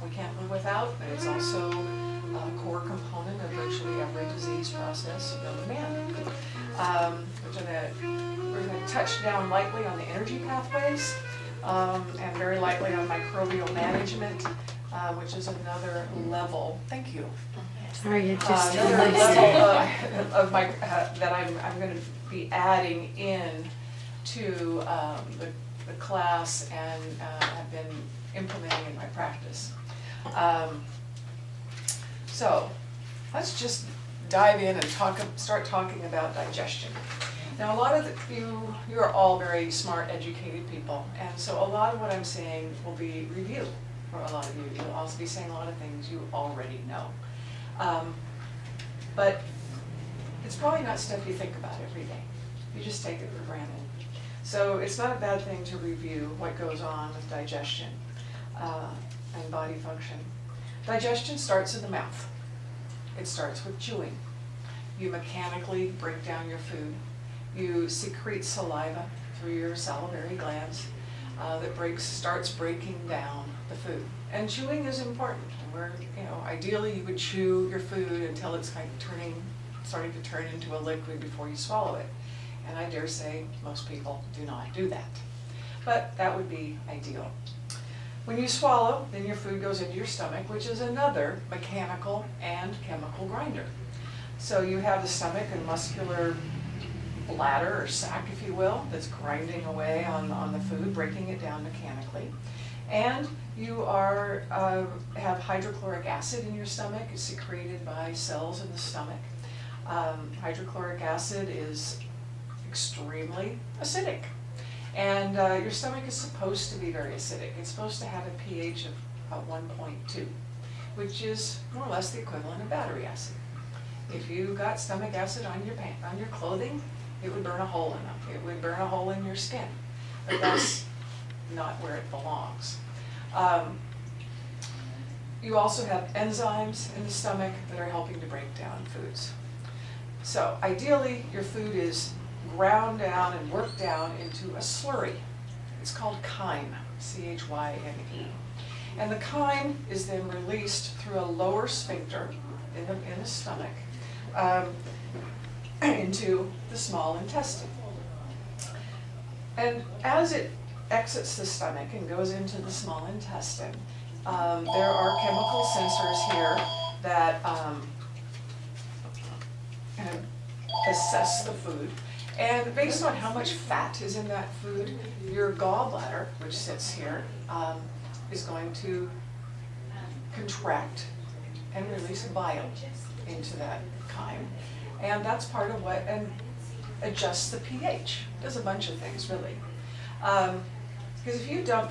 we can't live without, but it's also a core component of virtually every disease process known to man. We're going to touch down lightly on the energy pathways, and very lightly on microbial management, which is another level. Thank you. Sorry, it just Another level of my that I'm going to be adding in to the class and have been implementing in my practice. So let's just dive in and start talking about digestion. Now, a lot of you are all very smart, educated people, and so a lot of what I'm saying will be review for a lot of you. You'll also be saying a lot of things you already know. But it's probably not stuff you think about every day. You just take it for granted. So it's not a bad thing to review what goes on with digestion and body function. Digestion starts in the mouth. It starts with chewing. You mechanically break down your food. You secrete saliva through your salivary glands that starts breaking down the food. And chewing is important. Ideally you would chew your food until it's kind of starting to turn into a liquid before you swallow it. And I dare say most people do not do that. But that would be ideal. When you swallow, then your food goes into your stomach, which is another mechanical and chemical grinder. So you have the stomach and muscular bladder or sac, if you will, that's grinding away on the food, breaking it down mechanically. And you have hydrochloric acid in your stomach. It's secreted by cells in the stomach. Hydrochloric acid is extremely acidic. And your stomach is supposed to be very acidic. It's supposed to have a pH of about 1.2, which is more or less the equivalent of battery acid. If you got stomach acid on your clothing, it would burn a hole in them. It would burn a hole in your skin. But that's not where it belongs. You also have enzymes in the stomach that are helping to break down foods. So ideally, your food is ground down and worked down into a slurry. It's called chyme, C-H-Y-M-E. And the chyme is then released through a lower sphincter in the stomach into the small intestine. And as it exits the stomach and goes into the small intestine, there are chemical sensors here that kind of assess the food. And based on how much fat is in that food, your gallbladder, which sits here, is going to contract and release bile into that chyme. And that's part of and adjusts the pH. Does a bunch of things, really. Because if you dump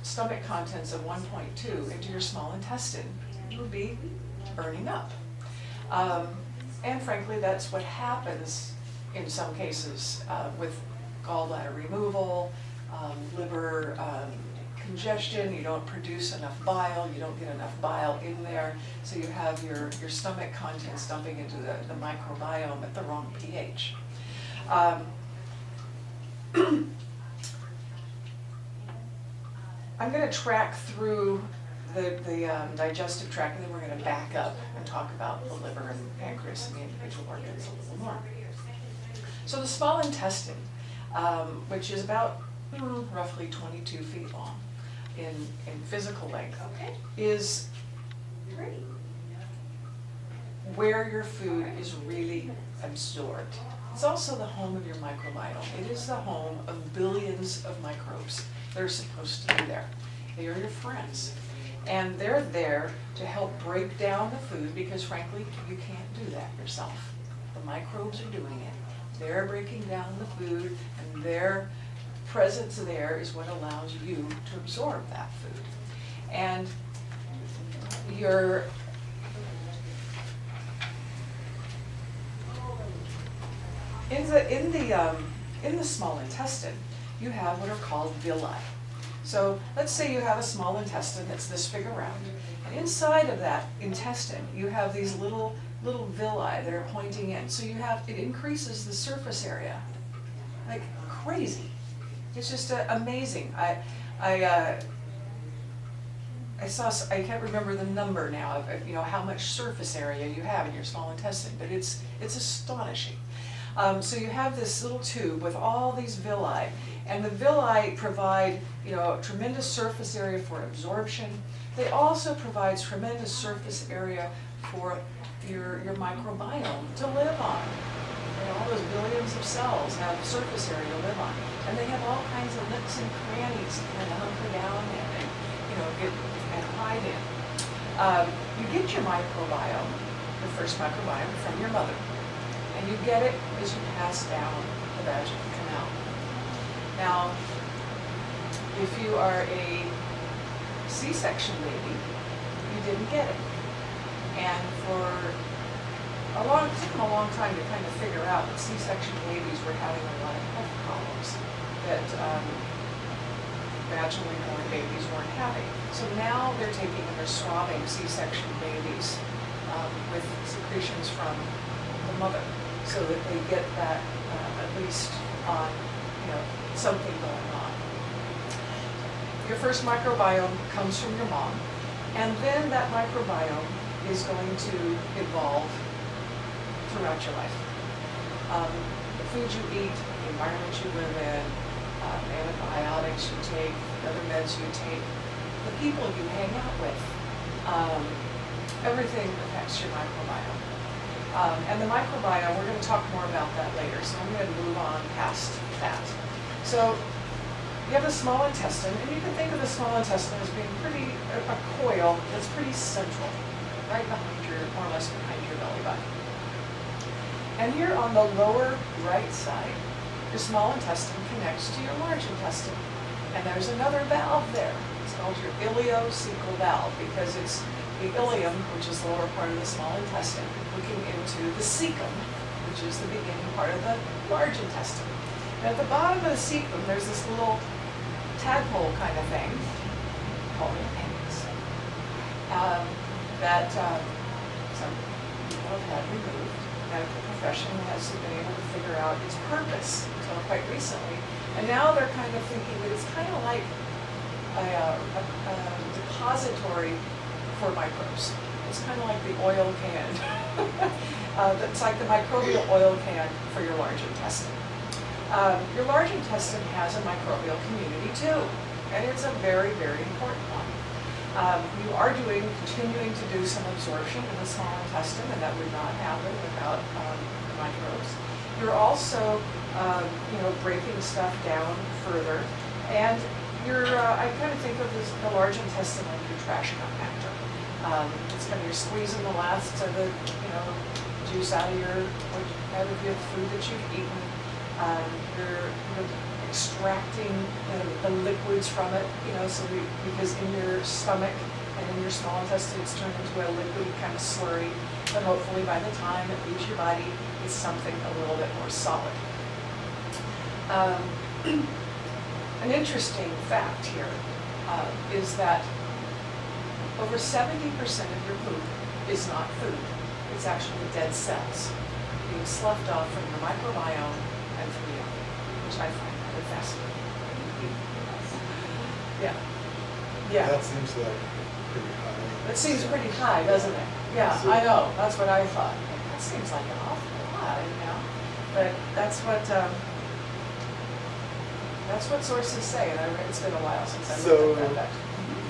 stomach contents of 1.2 into your small intestine, you would be burning up. And frankly, that's what happens in some cases with gallbladder removal, liver congestion. You don't produce enough bile, you don't get enough bile in there, so you have your stomach contents dumping into the microbiome at the wrong pH. I'm going to track through the digestive tract, and then we're going to back up and talk about the liver and pancreas and the individual organs a little more. So the small intestine, which is about roughly 22 feet long in physical length, is where your food is really absorbed. It's also the home of your microbiome. It is the home of billions of microbes that are supposed to be there. They are your friends. And they're there to help break down the food because, frankly, you can't do that yourself. The microbes are doing it. They're breaking down the food, and their presence there is what allows you to absorb that food. And in the small intestine, you have what are called villi. So let's say you have a small intestine that's this big around, and inside of that intestine, you have these little villi that are pointing in. So it increases the surface area like crazy. It's just amazing. I I can't remember the number now of, how much surface area you have in your small intestine, but it's astonishing. So you have this little tube with all these villi, and the villi provide, tremendous surface area for absorption. They also provide tremendous surface area for your microbiome to live on. All those billions of cells have surface area to live on, and they have all kinds of nooks and crannies to kind of hunker down in and get and hide in. You get your microbiome, the first microbiome, from your mother, and you get it as you pass down the vaginal canal. Now, if you are a C-section baby, you didn't get it, and it took them a long time to kind of figure out that C-section babies were having a lot of health problems that vaginally born babies weren't having. So now they're taking and they're swabbing C-section babies with secretions from the mother, so that they get that at least on, something going on. Your first microbiome comes from your mom, and then that microbiome is going to evolve throughout your life. The food you eat, the environment you live in, antibiotics you take, other meds you take, the people you hang out with, everything affects your microbiome. And the microbiome, we're going to talk more about that later, so I'm going to move on past that. So you have the small intestine, and you can think of the small intestine as being a coil that's pretty central, right behind more or less behind your belly button. And here on the lower right side, your small intestine connects to your large intestine. And there's another valve there. It's called your ileocecal valve, because it's the ileum, which is the lower part of the small intestine, looking into the cecum, which is the beginning part of the large intestine. And at the bottom of the cecum, there's this little tadpole kind of thing called an appendix that some people have had removed. Medical profession has been able to figure out its purpose until quite recently. And now they're kind of thinking that it's kind of like a depository for microbes. It's kind of like the oil can. It's like the microbial oil can for your large intestine. Your large intestine has a microbial community too, and it's a very, very important one. You are continuing to do some absorption in the small intestine, and that would not happen without the microbes. You're also, breaking stuff down further, and I kind of think of the large intestine like your trash compactor. It's kind of you're squeezing the last of the, juice out of your food that you've eaten. You're extracting the liquids from it, because in your stomach and in your small intestine it's turned into a liquid kind of slurry, but hopefully by the time it leaves your body, it's something a little bit more solid. An interesting fact here is that over 70% of your poop is not food. It's actually dead cells being sloughed off from your microbiome and from you, which I find rather fascinating. Yeah. That seems like pretty high. It seems pretty high, doesn't it? Yeah, I know. That's what I thought. That seems like an awful lot, But that's what sources say, and it's been a while since I looked at that.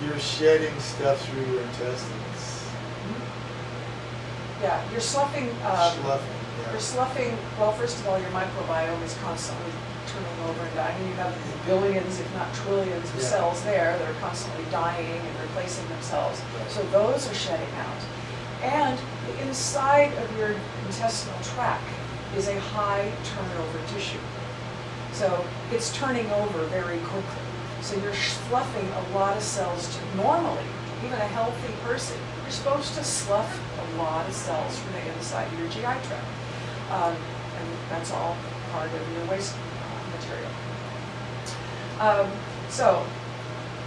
You're shedding stuff through your intestines. Yeah, you're sloughing. You're sloughing. Well, first of all, your microbiome is constantly turning over and dying. You have billions, if not trillions, of cells there that are constantly dying and replacing themselves. Right. So those are shedding out. And the inside of your intestinal tract is a high turnover tissue. So it's turning over very quickly. So you're sloughing a lot of cells. Normally, even a healthy person, you're supposed to slough a lot of cells from the inside of your GI tract. And that's all part of your waste material. So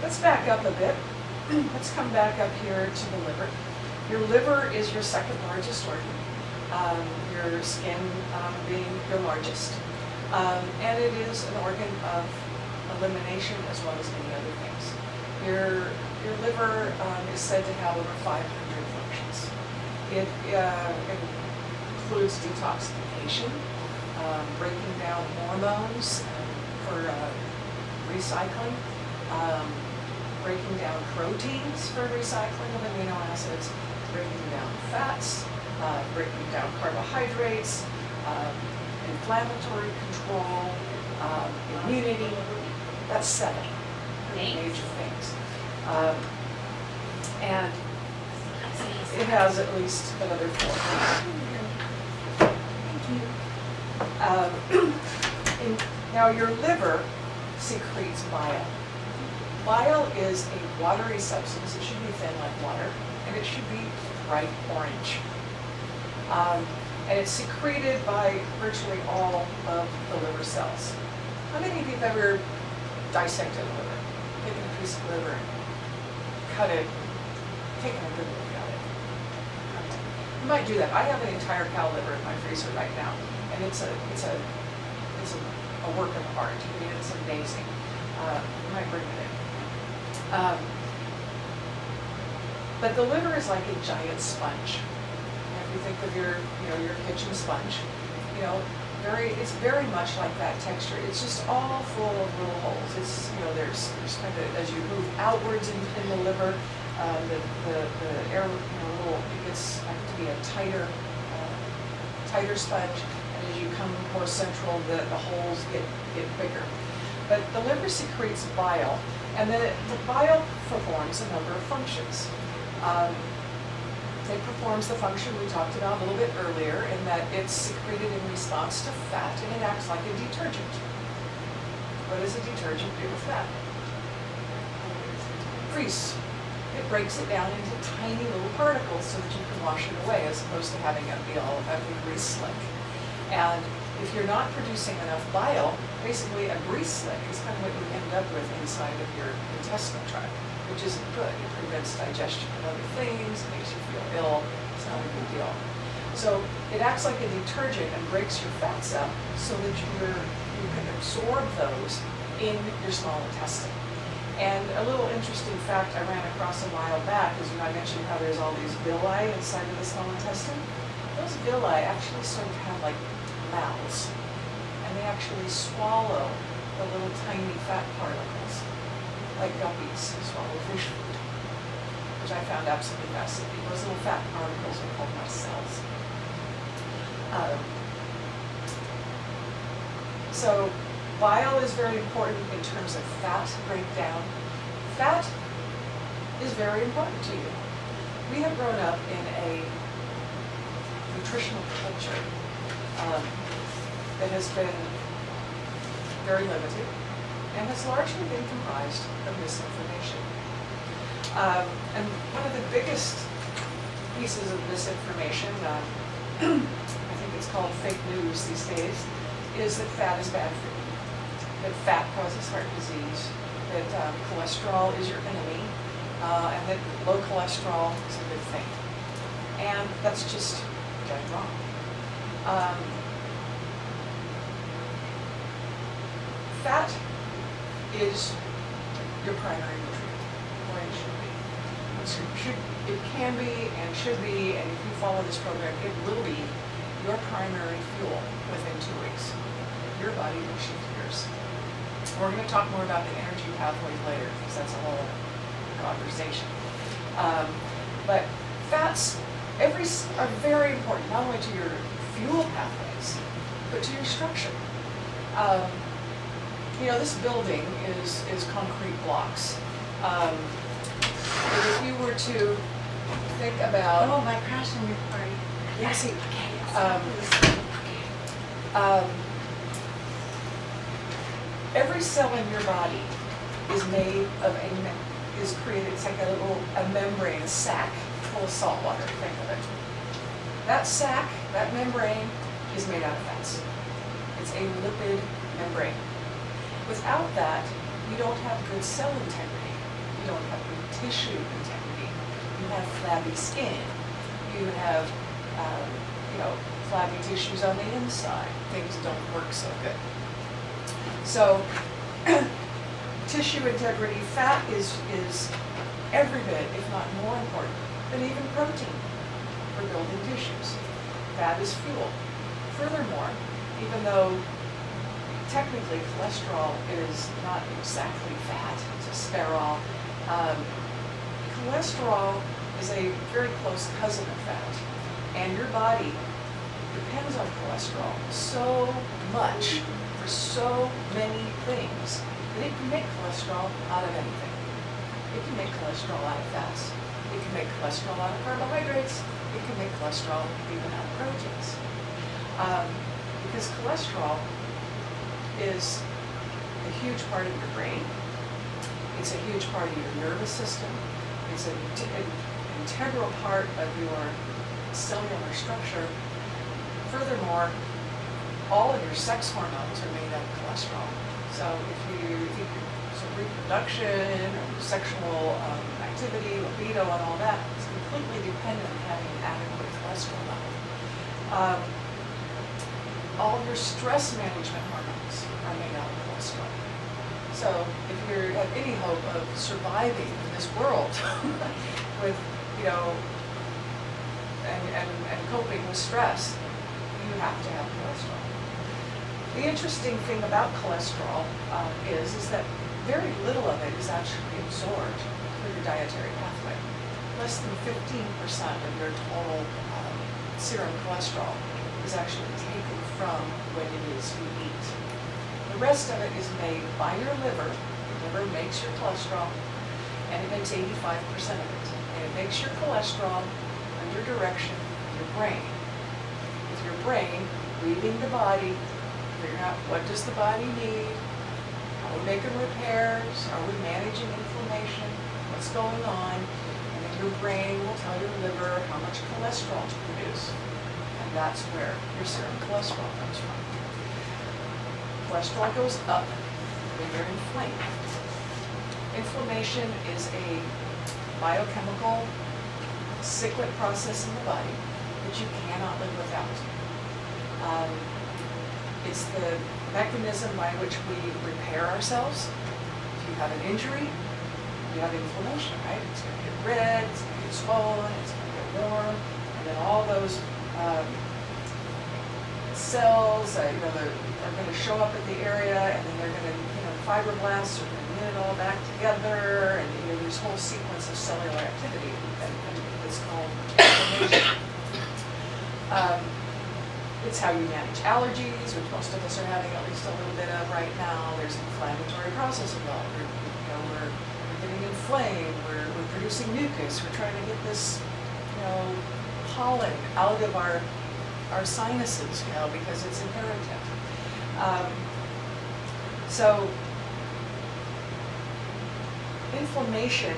let's back up a bit. Let's come back up here to the liver. Your liver is your second largest organ, your skin being your largest. And it is an organ of elimination as well as many other things. Your liver is said to have over 500 functions. It includes detoxification, breaking down hormones for recycling, breaking down proteins for recycling of amino acids, breaking down fats, breaking down carbohydrates, inflammatory control, immunity. That's 7 major things. And it has at least another 4. Now your liver secretes bile. Bile is a watery substance. It should be thin like water, and it should be bright orange. And it's secreted by virtually all of the liver cells. How many of you have ever dissected a liver? Taken a piece of liver and cut it, taken a good look at it. Okay. You might do that. I have an entire cow liver in my freezer right now, and it's a work of art. I mean, it's amazing. You might bring it in. But the liver is like a giant sponge. If you think of your kitchen sponge, it's very much like that texture. It's just all full of little holes. It's, there's kind of, as you move outwards in the liver, the air, it gets to be a tighter sponge. And as you come more central, the holes get bigger. But the liver secretes bile, and the bile performs a number of functions. It performs the function we talked about a little bit earlier, in that it's secreted in response to fat, and it acts like a detergent. What does a detergent do with fat? Grease. It breaks it down into tiny little particles so that you can wash it away, as opposed to having it be all a grease slick. And if you're not producing enough bile, basically a grease slick is kind of what you end up with inside of your intestinal tract, which isn't good. It prevents digestion of other things, it makes you feel ill. It's not a good deal. So it acts like a detergent and breaks your fats up so that you can absorb those in your small intestine. And a little interesting fact I ran across a while back is when I mentioned how there's all these villi inside of the small intestine. Those villi actually sort of have like mouths, and they actually swallow the little tiny fat particles, like guppies swallow fish food, which I found absolutely fascinating. Those little fat particles are called micelles. So bile is very important in terms of fat breakdown. Fat is very important to you. We have grown up in a nutritional culture that has been very limited and has largely been comprised of misinformation. And one of the biggest pieces of misinformation, I think it's called fake news these days, is that fat is bad for you, that fat causes heart disease, that cholesterol is your enemy, and that low cholesterol is a good thing. And that's just dead wrong. Fat is your primary nutrient, or it should be. It can be and should be, and if you follow this program, it will be your primary fuel within 2 weeks. Your body will shift gears. We're going to talk more about the energy pathways later, because that's a whole conversation. But fats are very important, not only to your fuel pathways, but to your structure. This building is concrete blocks. But if you were to think about... Oh, my crash on your party. Yeah, see, every cell in your body is made of is created, it's like a membrane, a sac full of salt water, think of it. That sac, that membrane, is made out of fats. It's a lipid membrane. Without that, you don't have good cell integrity. You don't have good tissue integrity. You have flabby skin. You have, flabby tissues on the inside. Things don't work so good. So, tissue integrity, fat is every bit, if not more important, than even protein for building tissues. Fat is fuel. Furthermore, even though technically cholesterol is not exactly fat, it's a sterol, cholesterol is a very close cousin of fat. And your body depends on cholesterol so much for so many things that it can make cholesterol out of anything. It can make cholesterol out of fats. It can make cholesterol out of carbohydrates. It can make cholesterol even out of proteins. Because cholesterol is a huge part of your brain. It's a huge part of your nervous system. It's an integral part of your cellular structure. Furthermore, all of your sex hormones are made out of cholesterol. So if you think reproduction or sexual activity, libido, and all that, it's completely dependent on having an adequate cholesterol level. All your stress management hormones are made out of cholesterol. So if you have any hope of surviving in this world with, and coping with stress, you have to have cholesterol. The interesting thing about cholesterol is that very little of it is actually absorbed through your dietary pathway. Less than 15% of your total serum cholesterol is actually taken from what it is you eat. The rest of it is made by your liver. Your liver makes your cholesterol, and it makes 85% of it. And it makes your cholesterol under direction of your brain. With your brain leading the body, figuring out what does the body need, are we making repairs, are we managing inflammation, what's going on, and then your brain will tell your liver how much cholesterol to produce. And that's where your serum cholesterol comes from. Cholesterol goes up when you're inflamed. Inflammation is a biochemical cyclic process in the body that you cannot live without. It's the mechanism by which we repair ourselves. If you have an injury, you have inflammation, right? It's going to get red, it's going to get swollen, it's going to get warm, and then all those cells, are going to show up at the area, and then they're going to, fibroblasts are going to knit it all back together, and this whole sequence of cellular activity that's called inflammation. It's how you manage allergies, which most of us are having at least a little bit of right now. There's an inflammatory process involved. We're getting inflamed. We're producing mucus. We're trying to get this, pollen out of our sinuses, because it's inherited. So inflammation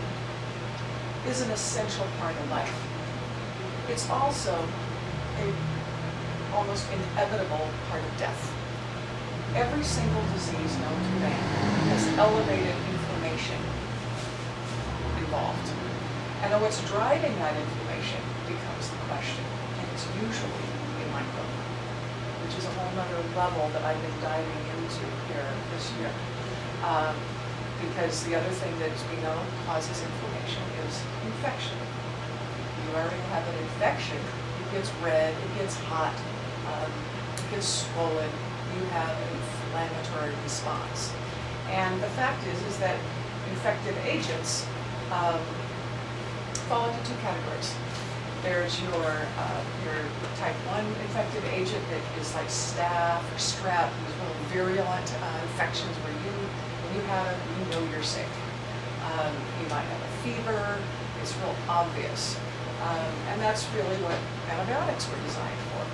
is an essential part of life. It's also a almost inevitable part of death. Every single disease known to man has elevated inflammation involved. And then what's driving that inflammation becomes the question. And it's usually a microbe, which is a whole other level that I've been diving into here this year. Because the other thing that we know causes inflammation is infection. You already have an infection, it gets red, it gets hot, it gets swollen, you have an inflammatory response. And the fact is that infective agents fall into two categories. There's your type 1 infective agent that is like staph or strep, these really virulent infections where when you have it, you know you're sick. You might have a fever, it's real obvious. And that's really what antibiotics were designed for.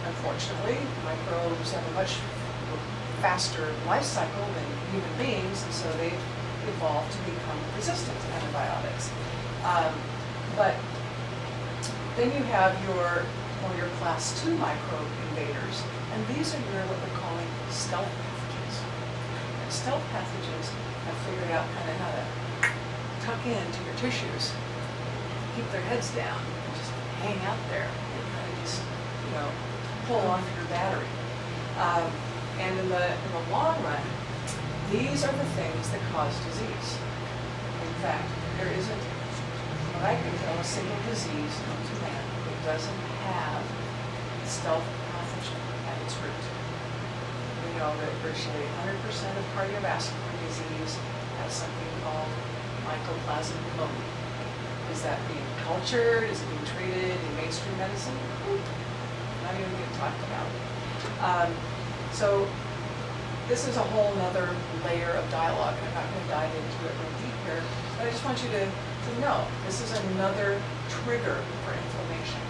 Unfortunately, microbes have a much faster life cycle than human beings, and so they've evolved to become resistant to antibiotics. But then you have your class 2 microbe invaders, and these are what we're calling stealth pathogens. And stealth pathogens have figured out kind of how to tuck into your tissues, keep their heads down, and just hang out there, and kind of just, pull off your battery. And in the long run, These are the things that cause disease. In fact, there isn't, what I can tell, a single disease known to man that doesn't have stealth pathogen at its root. We know that virtually 100% of cardiovascular disease has something called mycoplasma pneumonia. Is that being cultured? Is it being treated in mainstream medicine? Not even being talked about. So this is a whole nother layer of dialogue, and I'm not going to dive into it real deep here, but I just want you to know this is another trigger for inflammation.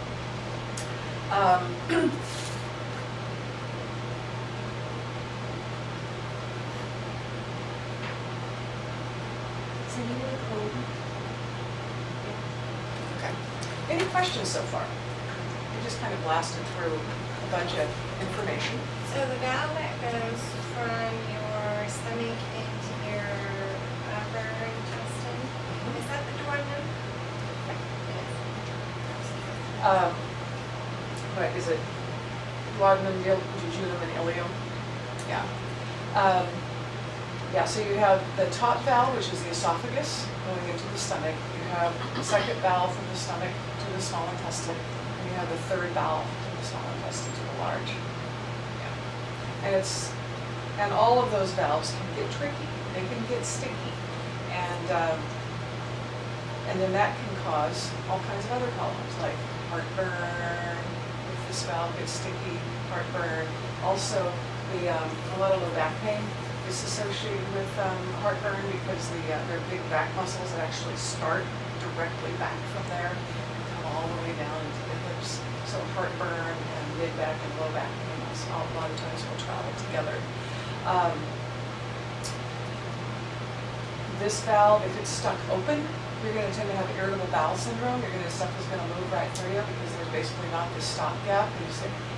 Okay. Any questions so far? We just kind of blasted through a bunch of information. So the valve that goes from your stomach into your upper intestine, is that the duodenum? What is it? Duodenum, jejunum, and ileum? Yeah. Yeah, so you have the top valve, which is the esophagus, going into the stomach. You have the second valve from the stomach to the small intestine. And you have the third valve from the small intestine to the large. Yeah. And all of those valves can get tricky. They can get sticky. And then that can cause all kinds of other problems, like heartburn. If this valve gets sticky, heartburn. Also, a lot of low back pain is associated with heartburn because they're big back muscles that actually start directly back from there and come all the way down into the hips. So heartburn and mid-back and low back pain a lot of times will travel together. This valve, if it's stuck open, you're going to tend to have irritable bowel syndrome. Stuff is going to move right through you because there's basically not this stopgap.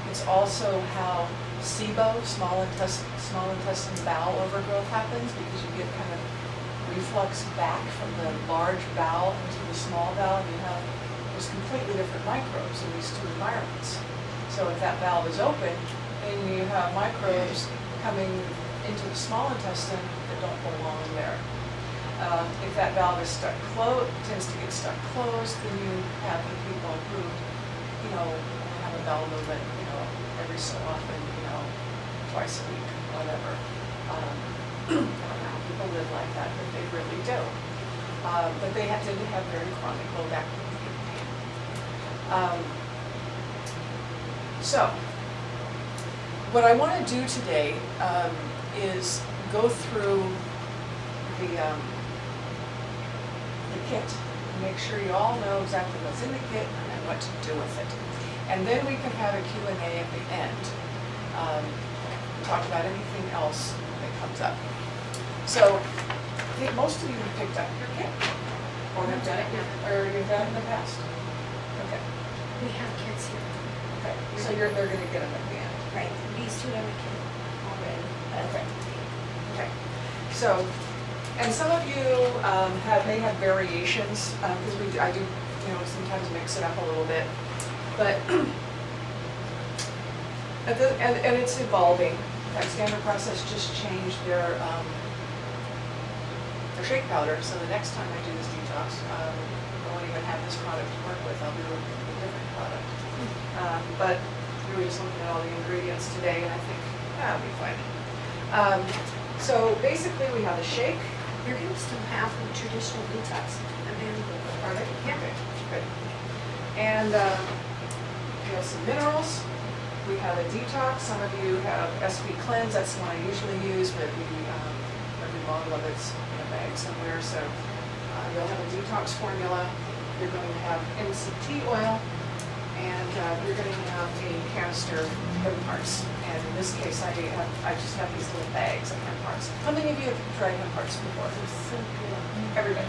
It's also how SIBO, small intestine bowel overgrowth, happens because you get kind of reflux back from the large bowel into the small bowel. You have those completely different microbes in these two environments. So if that valve is open, then you have microbes coming into the small intestine that don't belong there. If that valve is stuck closed, tends to get stuck closed, then you have the people who, have a bowel movement, every so often, twice a week, whatever. I don't know how people live like that, but they really do. But they tend to have very chronic low back pain. So, what I want to do today is go through the kit and make sure you all know exactly what's in the kit and what to do with it. And then we can have a Q&A at the end. Talk about anything else that comes up. So, I think most of you have picked up your kit, or have done it, or you've done it in the past. Okay. We have kids here. Okay. So they're going to get them at the end. Right. These two have a kid already. Okay. Okay. So, and some of you may have variations because I do sometimes mix it up a little bit, but and it's evolving. That Standard Process just changed their shake powder, so the next time I do this detox, I won't even have this product to work with. I'll do a different product. But we were just looking at all the ingredients today, and I think that'll be fine. So basically, we have a shake. You're going to still have the traditional detox available. Are they? Yeah. Okay, good. And we have some minerals. We have a detox. Some of you have SV Cleanse. That's the one I usually use, but every bottle of it's in a bag somewhere. So you'll have a detox formula. You're going to have MCT oil, and you're going to have a canister of hemp hearts. And in this case, I just have these little bags of hemp hearts. How many of you have tried hemp hearts before? So good. Everybody.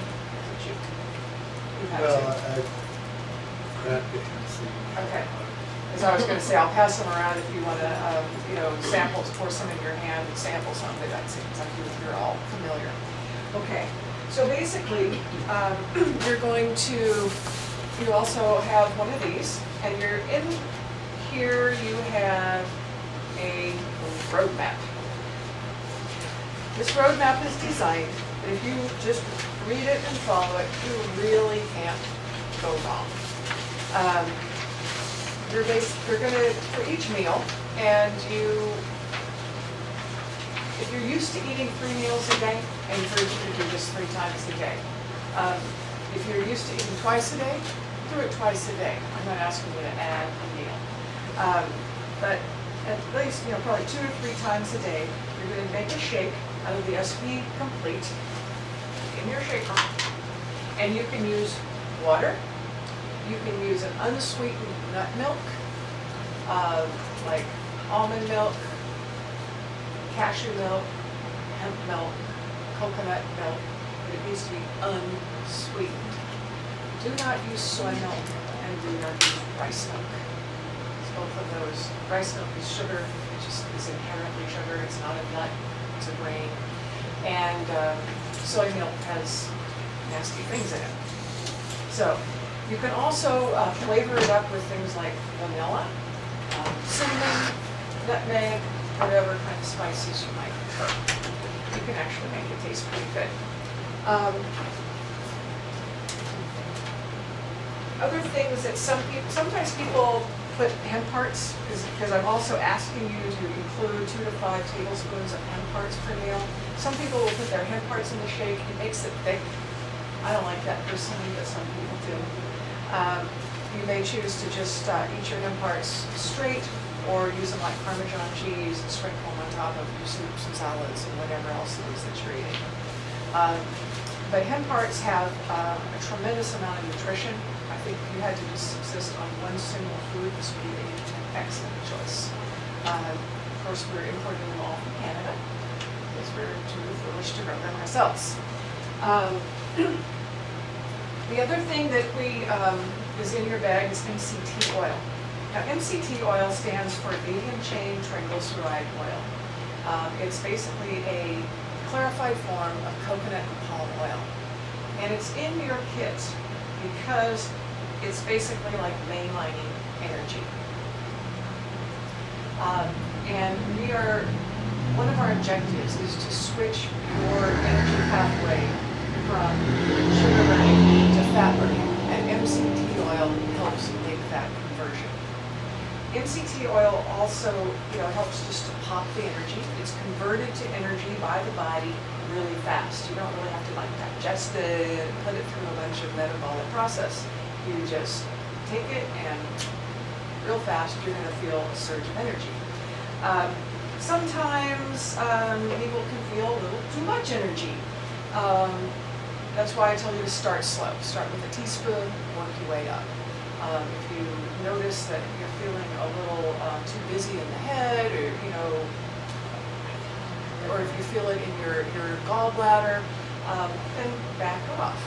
You've had Well, to. I cracked it and see. Okay. As I was going to say, I'll pass them around if you want to, sample, pour some in your hand and sample some. But that seems like you're all familiar. Okay. So basically, you're going to. You also have one of these, and you're in here. You have a roadmap. This roadmap is designed that if you just read it and follow it, you really can't go wrong. You're gonna, for each meal, and if you're used to eating 3 meals a day, I encourage you to do this 3 times a day. If you're used to eating twice a day, do it twice a day. I'm not asking you to add a meal. But at least, probably 2 or 3 times a day, you're going to make a shake out of the SP Complete in your shaker. And you can use water. You can use an unsweetened nut milk, like almond milk, cashew milk, hemp milk, coconut milk, but it needs to be unsweetened. Do not use soy milk and do not use rice milk. It's both of those. Rice milk is sugar, it just is inherently sugar, it's not a nut, it's a grain. And soy milk has nasty things in it. So you can also flavor it up with things like vanilla, cinnamon, nutmeg, whatever kind of spices you might prefer. You can actually make it taste pretty good. Other things that sometimes people put hemp hearts, because I'm also asking you to include 2 to 5 tablespoons of hemp hearts per meal. Some people will put their hemp hearts in the shake. It makes it thick. I don't like that personally, but some people do. You may choose to just eat your hemp hearts straight, or use them like Parmesan cheese and sprinkle them on top of your soups and salads and whatever else it is that you're eating. But hemp hearts have a tremendous amount of nutrition. I think if you had to just subsist on one single food, this would be an excellent choice. Of course, we're importing them all from Canada because we're too foolish to grow them ourselves. The other thing that is in your bag is MCT oil. Now, MCT oil stands for medium chain triglyceride oil. It's basically a clarified form of coconut and palm oil. And it's in your kit because it's basically like mainlining energy. And one of our objectives is to switch your energy pathway from sugar burning to fat burning, and MCT oil helps make that conversion. MCT oil also, helps just to pop the energy. It's converted to energy by the body really fast. You don't really have to digest it, put it through a bunch of metabolic process. You just take it and real fast you're going to feel a surge of energy. Sometimes people can feel a little too much energy. That's why I tell you to start slow. Start with a teaspoon, work your way up. If you notice that you're feeling a little too busy in the head, or if you feel it in your gallbladder, then back off.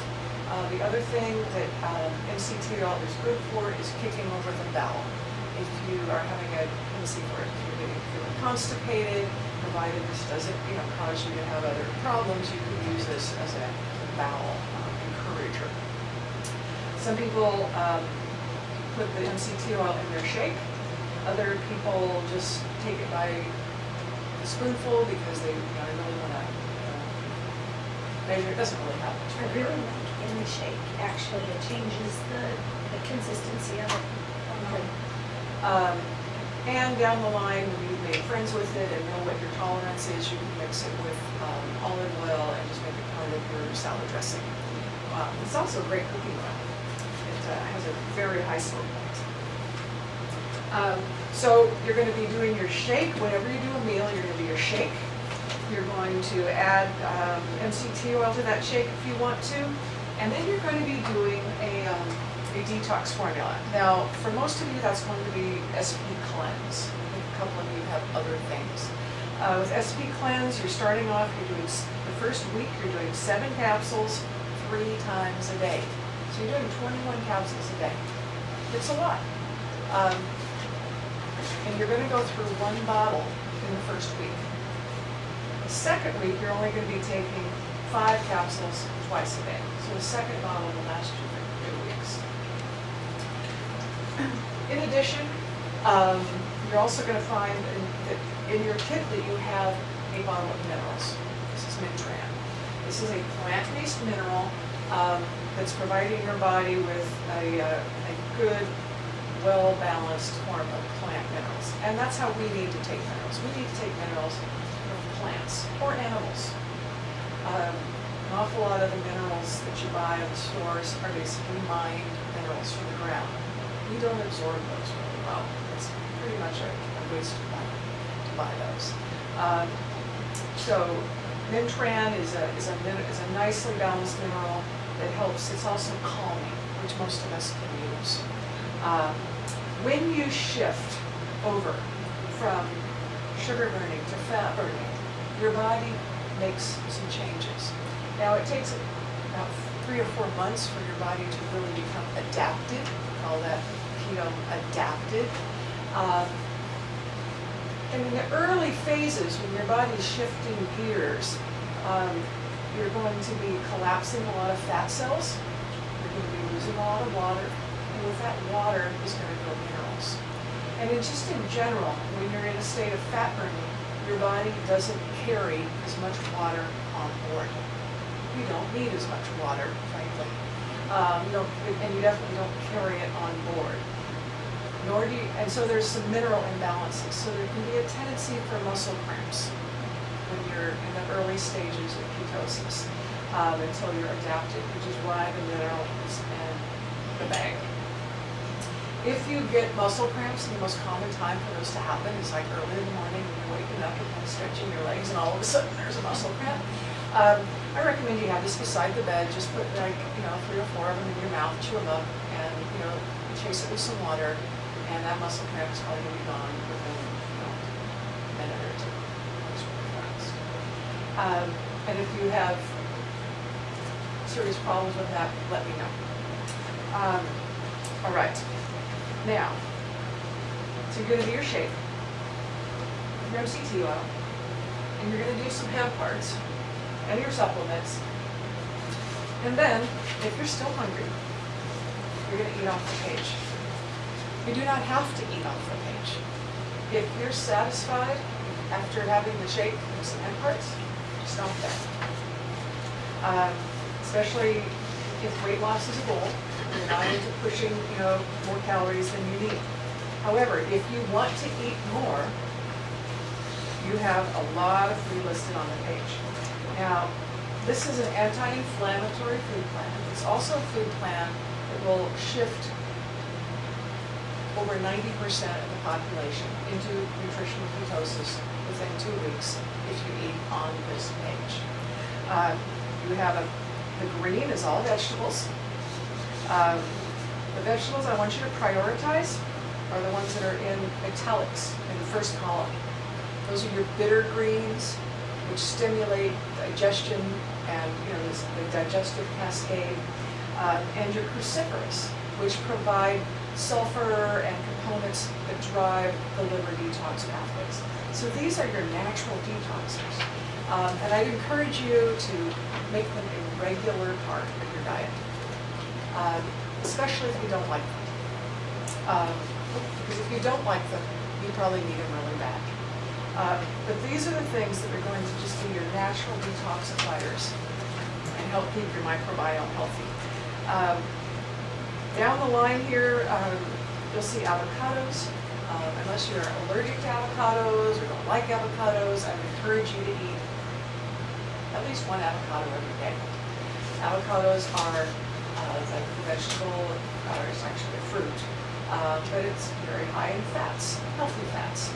The other thing that MCT oil is good for is kicking over the bowel. If you are having a tendency for it, if you're feeling constipated, provided this doesn't cause you to have other problems, you can use this as a bowel encourager. Some people put the MCT oil in their shake. Other people just take it by a spoonful because they really want to measure. It doesn't really have much. I really like in the shake, actually. It changes the consistency of it. And down the line, when you've made friends with it and know what your tolerance is, you can mix it with olive oil and just make it part of your salad dressing. It's also great cooking oil. It has a very high smoke point. So you're going to be doing your shake. Whenever you do a meal, you're going to do your shake. You're going to add MCT oil to that shake if you want to. And then you're going to be doing a detox formula. Now, for most of you, that's going to be SP Cleanse. I think a couple of you have other things. With SP Cleanse, you're starting off, you're doing, the first week, you're doing 7 capsules 3 times a day. So you're doing 21 capsules a day. It's a lot. And you're going to go through 1 bottle in the first week. The second week, you're only going to be taking 5 capsules twice a day. So the second bottle will last you for 2 weeks. In addition, you're also going to find that in your kit that you have a bottle of minerals. This is Mintran. This is a plant-based mineral that's providing your body with a good, well-balanced form of plant minerals. And that's how we need to take minerals. We need to take minerals from plants or animals. An awful lot of the minerals that you buy in the stores are basically mined minerals from the ground. We don't absorb those really well. It's pretty much a waste of money to buy those. So Mintran is a nicely balanced mineral that helps. It's also calming, which most of us can use. When you shift over from sugar burning to fat burning, your body makes some changes. Now it takes about 3 or 4 months for your body to really become adapted. We call that keto adapted. And in the early phases, when your body is shifting gears, you're going to be collapsing a lot of fat cells. You're going to be losing a lot of water. And with that water is going to go minerals. And just in general, when you're in a state of fat burning, your body doesn't carry as much water on board. You don't need as much water, frankly. And you definitely don't carry it on board. Nor do you, and so there's some mineral imbalances. So there can be a tendency for muscle cramps when you're in the early stages of ketosis until you're adapted, which is why the mineral is in the bag. If you get muscle cramps, the most common time for those to happen is like early in the morning when you're waking up and kind of stretching your legs and all of a sudden there's a muscle cramp. I recommend you have this beside the bed. Just put 3 or 4 of them in your mouth, chew them up, and chase it with some water. And that muscle cramp is probably going to be gone within a minute or 2. It's really fast. And if you have serious problems with that, let me know. All right. Now, so you're going to do your shake, your MCT oil, and you're going to do some hemp parts and your supplements. And then, if you're still hungry, you're going to eat off the page. You do not have to eat off the page. If you're satisfied after having the shake and some hemp parts, stop there. Especially if weight loss is a goal, you're not into pushing, more calories than you need. However, if you want to eat more, you have a lot of food listed on the page. Now, this is an anti-inflammatory food plan. It's also a food plan that will shift over 90% of the population into nutritional ketosis within 2 weeks if you eat on this page. You have the green is all vegetables. The vegetables I want you to prioritize are the ones that are in italics in the first column. Those are your bitter greens, which stimulate digestion and the digestive cascade, and your cruciferous, which provide sulfur and components that drive the liver detox pathways. So these are your natural detoxers. And I'd encourage you to make them a regular part of your diet, especially if you don't like them. Because if you don't like them, you probably need them really bad. But these are the things that are going to just be your natural detoxifiers and help keep your microbiome healthy. Down the line here, you'll see avocados. Unless you're allergic to avocados or don't like avocados, I would encourage you to eat at least 1 avocado every day. Avocados are like a vegetable, or it's actually a fruit, but it's very high in fats, healthy fats.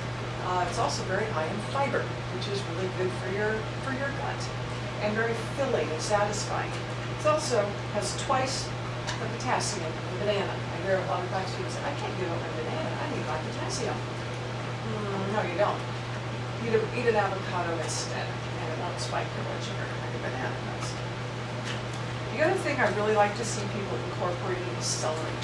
It's also very high in fiber, which is really good for your gut, and very filling and satisfying. It also has twice the potassium in banana. I hear a lot of times people say, I can't give up my banana, I need my potassium. No, you don't. Eat an avocado instead, and it won't spike your blood sugar like a banana does. The other thing I really like to see people incorporating is celery.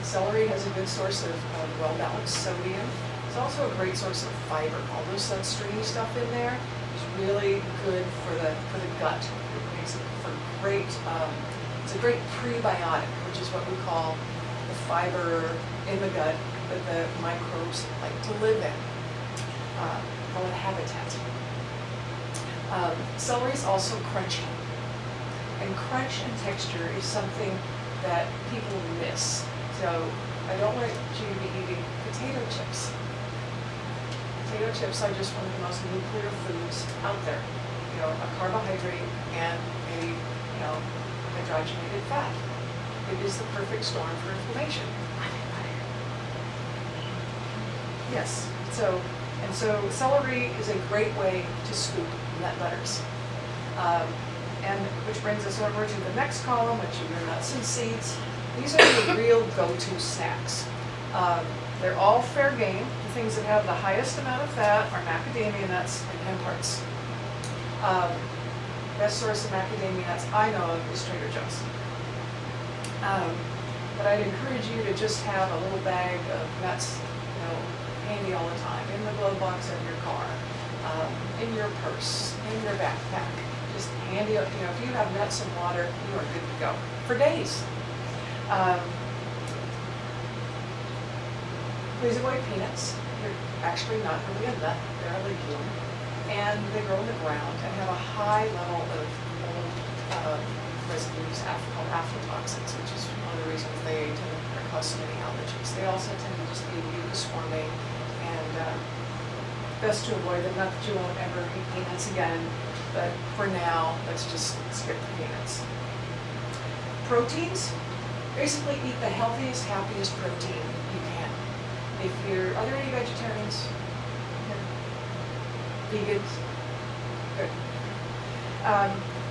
Celery has a good source of well-balanced sodium. It's also a great source of fiber. All those stringy stuff in there is really good for the gut. It makes it for great. It's a great prebiotic, which is what we call the fiber in the gut that the microbes like to live in. Call it habitat. Celery is also crunchy. And crunch and texture is something that people miss. So I don't want you to be eating potato chips. Potato chips are just one of the most nuclear foods out there. You know, a carbohydrate and a, hydrogenated fat. It is the perfect storm for inflammation. Yes, so celery is a great way to scoop nut butters. And which brings us over to the next column, which are your nuts and seeds. These are the real go-to snacks. They're all fair game. The things that have the highest amount of fat are macadamia nuts and hemp hearts. Best source of macadamia nuts I know of is Trader Joe's. But I'd encourage you to just have a little bag of nuts, handy all the time, in the glove box of your car, in your purse, in your backpack. Just handy, if you have nuts and water, you are good to go for days. Please avoid peanuts. They're actually not really a nut, they're a legume. And they grow in the ground and have a high level of old residues called aflatoxins, which is one of the reasons they tend to cause so many allergies. They also tend to just be mucus forming, and best to avoid them. Not that you won't ever eat peanuts again, but for now, let's just skip the peanuts. Proteins, basically eat the healthiest, happiest protein you can. Are there any vegetarians? Vegans? Good.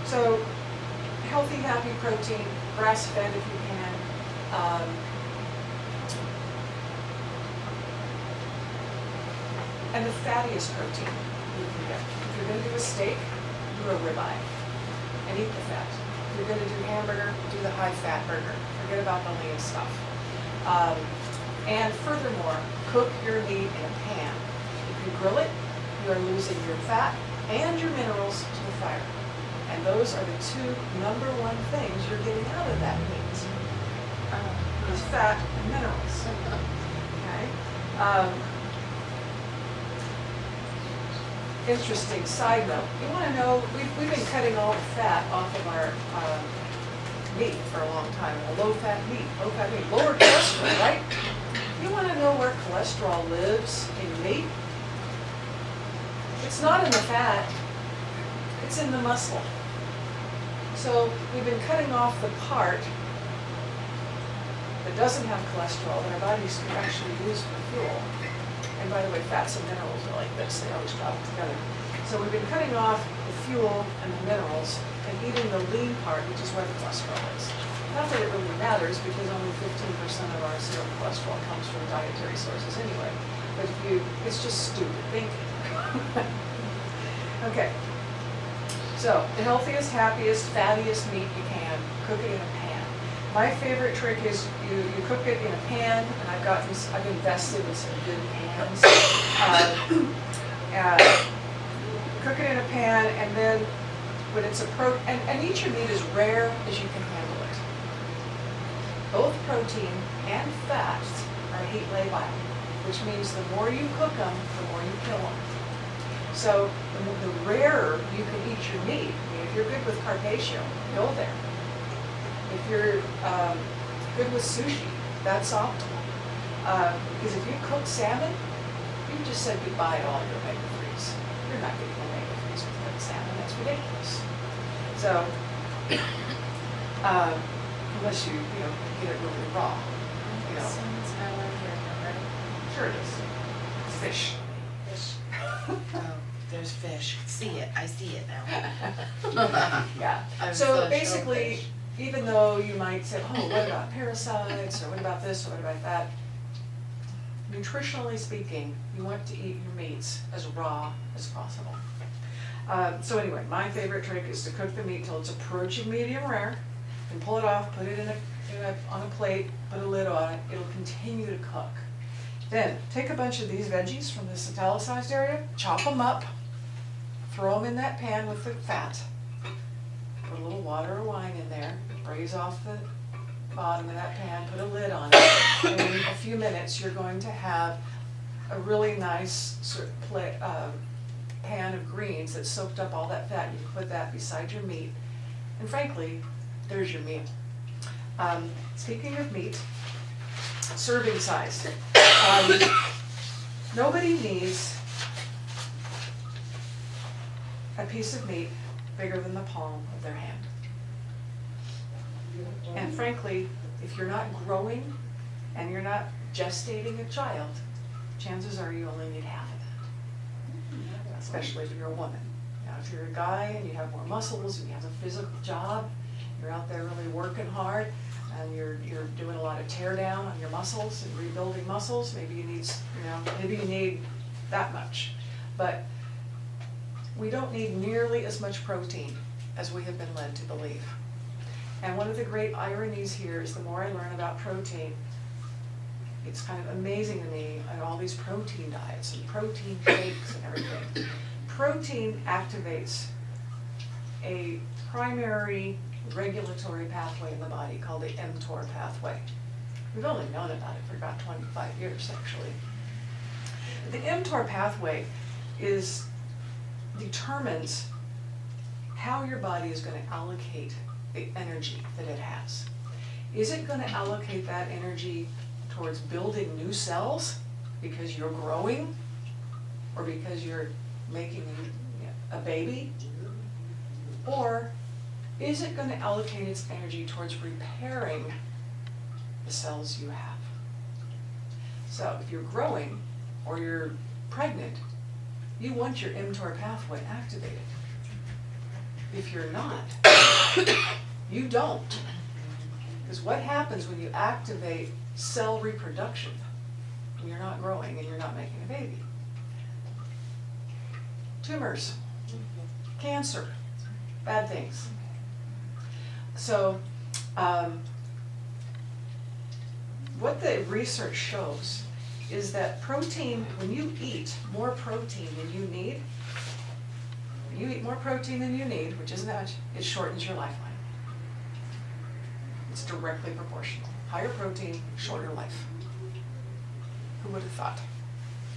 So, healthy, happy protein, grass-fed if you can. And the fattiest protein you can get. If you're going to do a steak, do a ribeye and eat the fat. If you're going to do hamburger, do the high-fat burger. Forget about the lean stuff. And furthermore, cook your meat in a pan. If you grill it, you are losing your fat and your minerals to the fire. And those are the two number one things you're getting out of that meat. Is fat and minerals. Okay. Interesting side note. You want to know, we've been cutting all the fat off of our meat for a long time. Well, low-fat meat, lower cholesterol, right? You want to know where cholesterol lives in meat? It's not in the fat, it's in the muscle. So we've been cutting off the part that doesn't have cholesterol that our bodies can actually use for fuel. And by the way, fats and minerals are like this, they always travel together. So we've been cutting off the fuel and the minerals and eating the lean part, which is where the cholesterol is. Not that it really matters, because only 15% of our serum cholesterol comes from dietary sources anyway. But it's just stupid thinking. Okay. So, the healthiest, happiest, fattiest meat you can, cook it in a pan. My favorite trick is you cook it in a pan, and I've invested in some good pans. Cook it in a pan, and then when it's and eat your meat as rare as you can handle it. Both protein and fats are heat labile, which means the more you cook them, the more you kill them. So the rarer you can eat your meat, if you're good with carpaccio, go there. If you're good with sushi, that's optimal. Because if you cook salmon, you just said goodbye to all your omega-3s. You're not getting omega-3s with cooked salmon, that's ridiculous. So, unless you get it really raw. Salmon's not on here, right? Sure it is. It's fish. Oh, there's fish. See it. I see it now. Yeah. I'm So so basically, shellfish. even though you might say, oh, what about parasites, or what about this, or what about that? Nutritionally speaking, you want to eat your meats as raw as possible. So anyway, my favorite trick is to cook the meat till it's approaching medium rare, and pull it off, put it on a plate, put a lid on it. It'll continue to cook. Then, take a bunch of these veggies from this italicized area, chop them up, throw them in that pan with the fat, put a little water or wine in there, braise off the bottom of that pan, put a lid on it, and in a few minutes you're going to have a really nice sort of pan of greens that soaked up all that fat, you can put that beside your meat, and frankly, there's your meal. Speaking of meat, serving size. Nobody needs a piece of meat bigger than the palm of their hand. And frankly, if you're not growing and you're not gestating a child, chances are you only need half of that, especially if you're a woman. Now, if you're a guy and you have more muscles and you have a physical job, you're out there really working hard, and you're doing a lot of tear down on your muscles and rebuilding muscles, maybe you need, maybe you need that much. But we don't need nearly as much protein as we have been led to believe. And one of the great ironies here is the more I learn about protein, it's kind of amazing to me, and all these protein diets and protein shakes and everything. Protein activates a primary regulatory pathway in the body called the mTOR pathway. We've only known about it for about 25 years, actually. The mTOR pathway determines how your body is going to allocate the energy that it has. Is it going to allocate that energy towards building new cells because you're growing, or because you're making a baby? Or is it going to allocate its energy towards repairing the cells you have? So if you're growing or you're pregnant, you want your mTOR pathway activated. If you're not, you don't. Because what happens when you activate cell reproduction when you're not growing and you're not making a baby? Tumors, cancer, bad things. So what the research shows is that protein, when you eat more protein than you need, which isn't that much, it shortens your lifeline. It's directly proportional. Higher protein, shorter life. Who would have thought?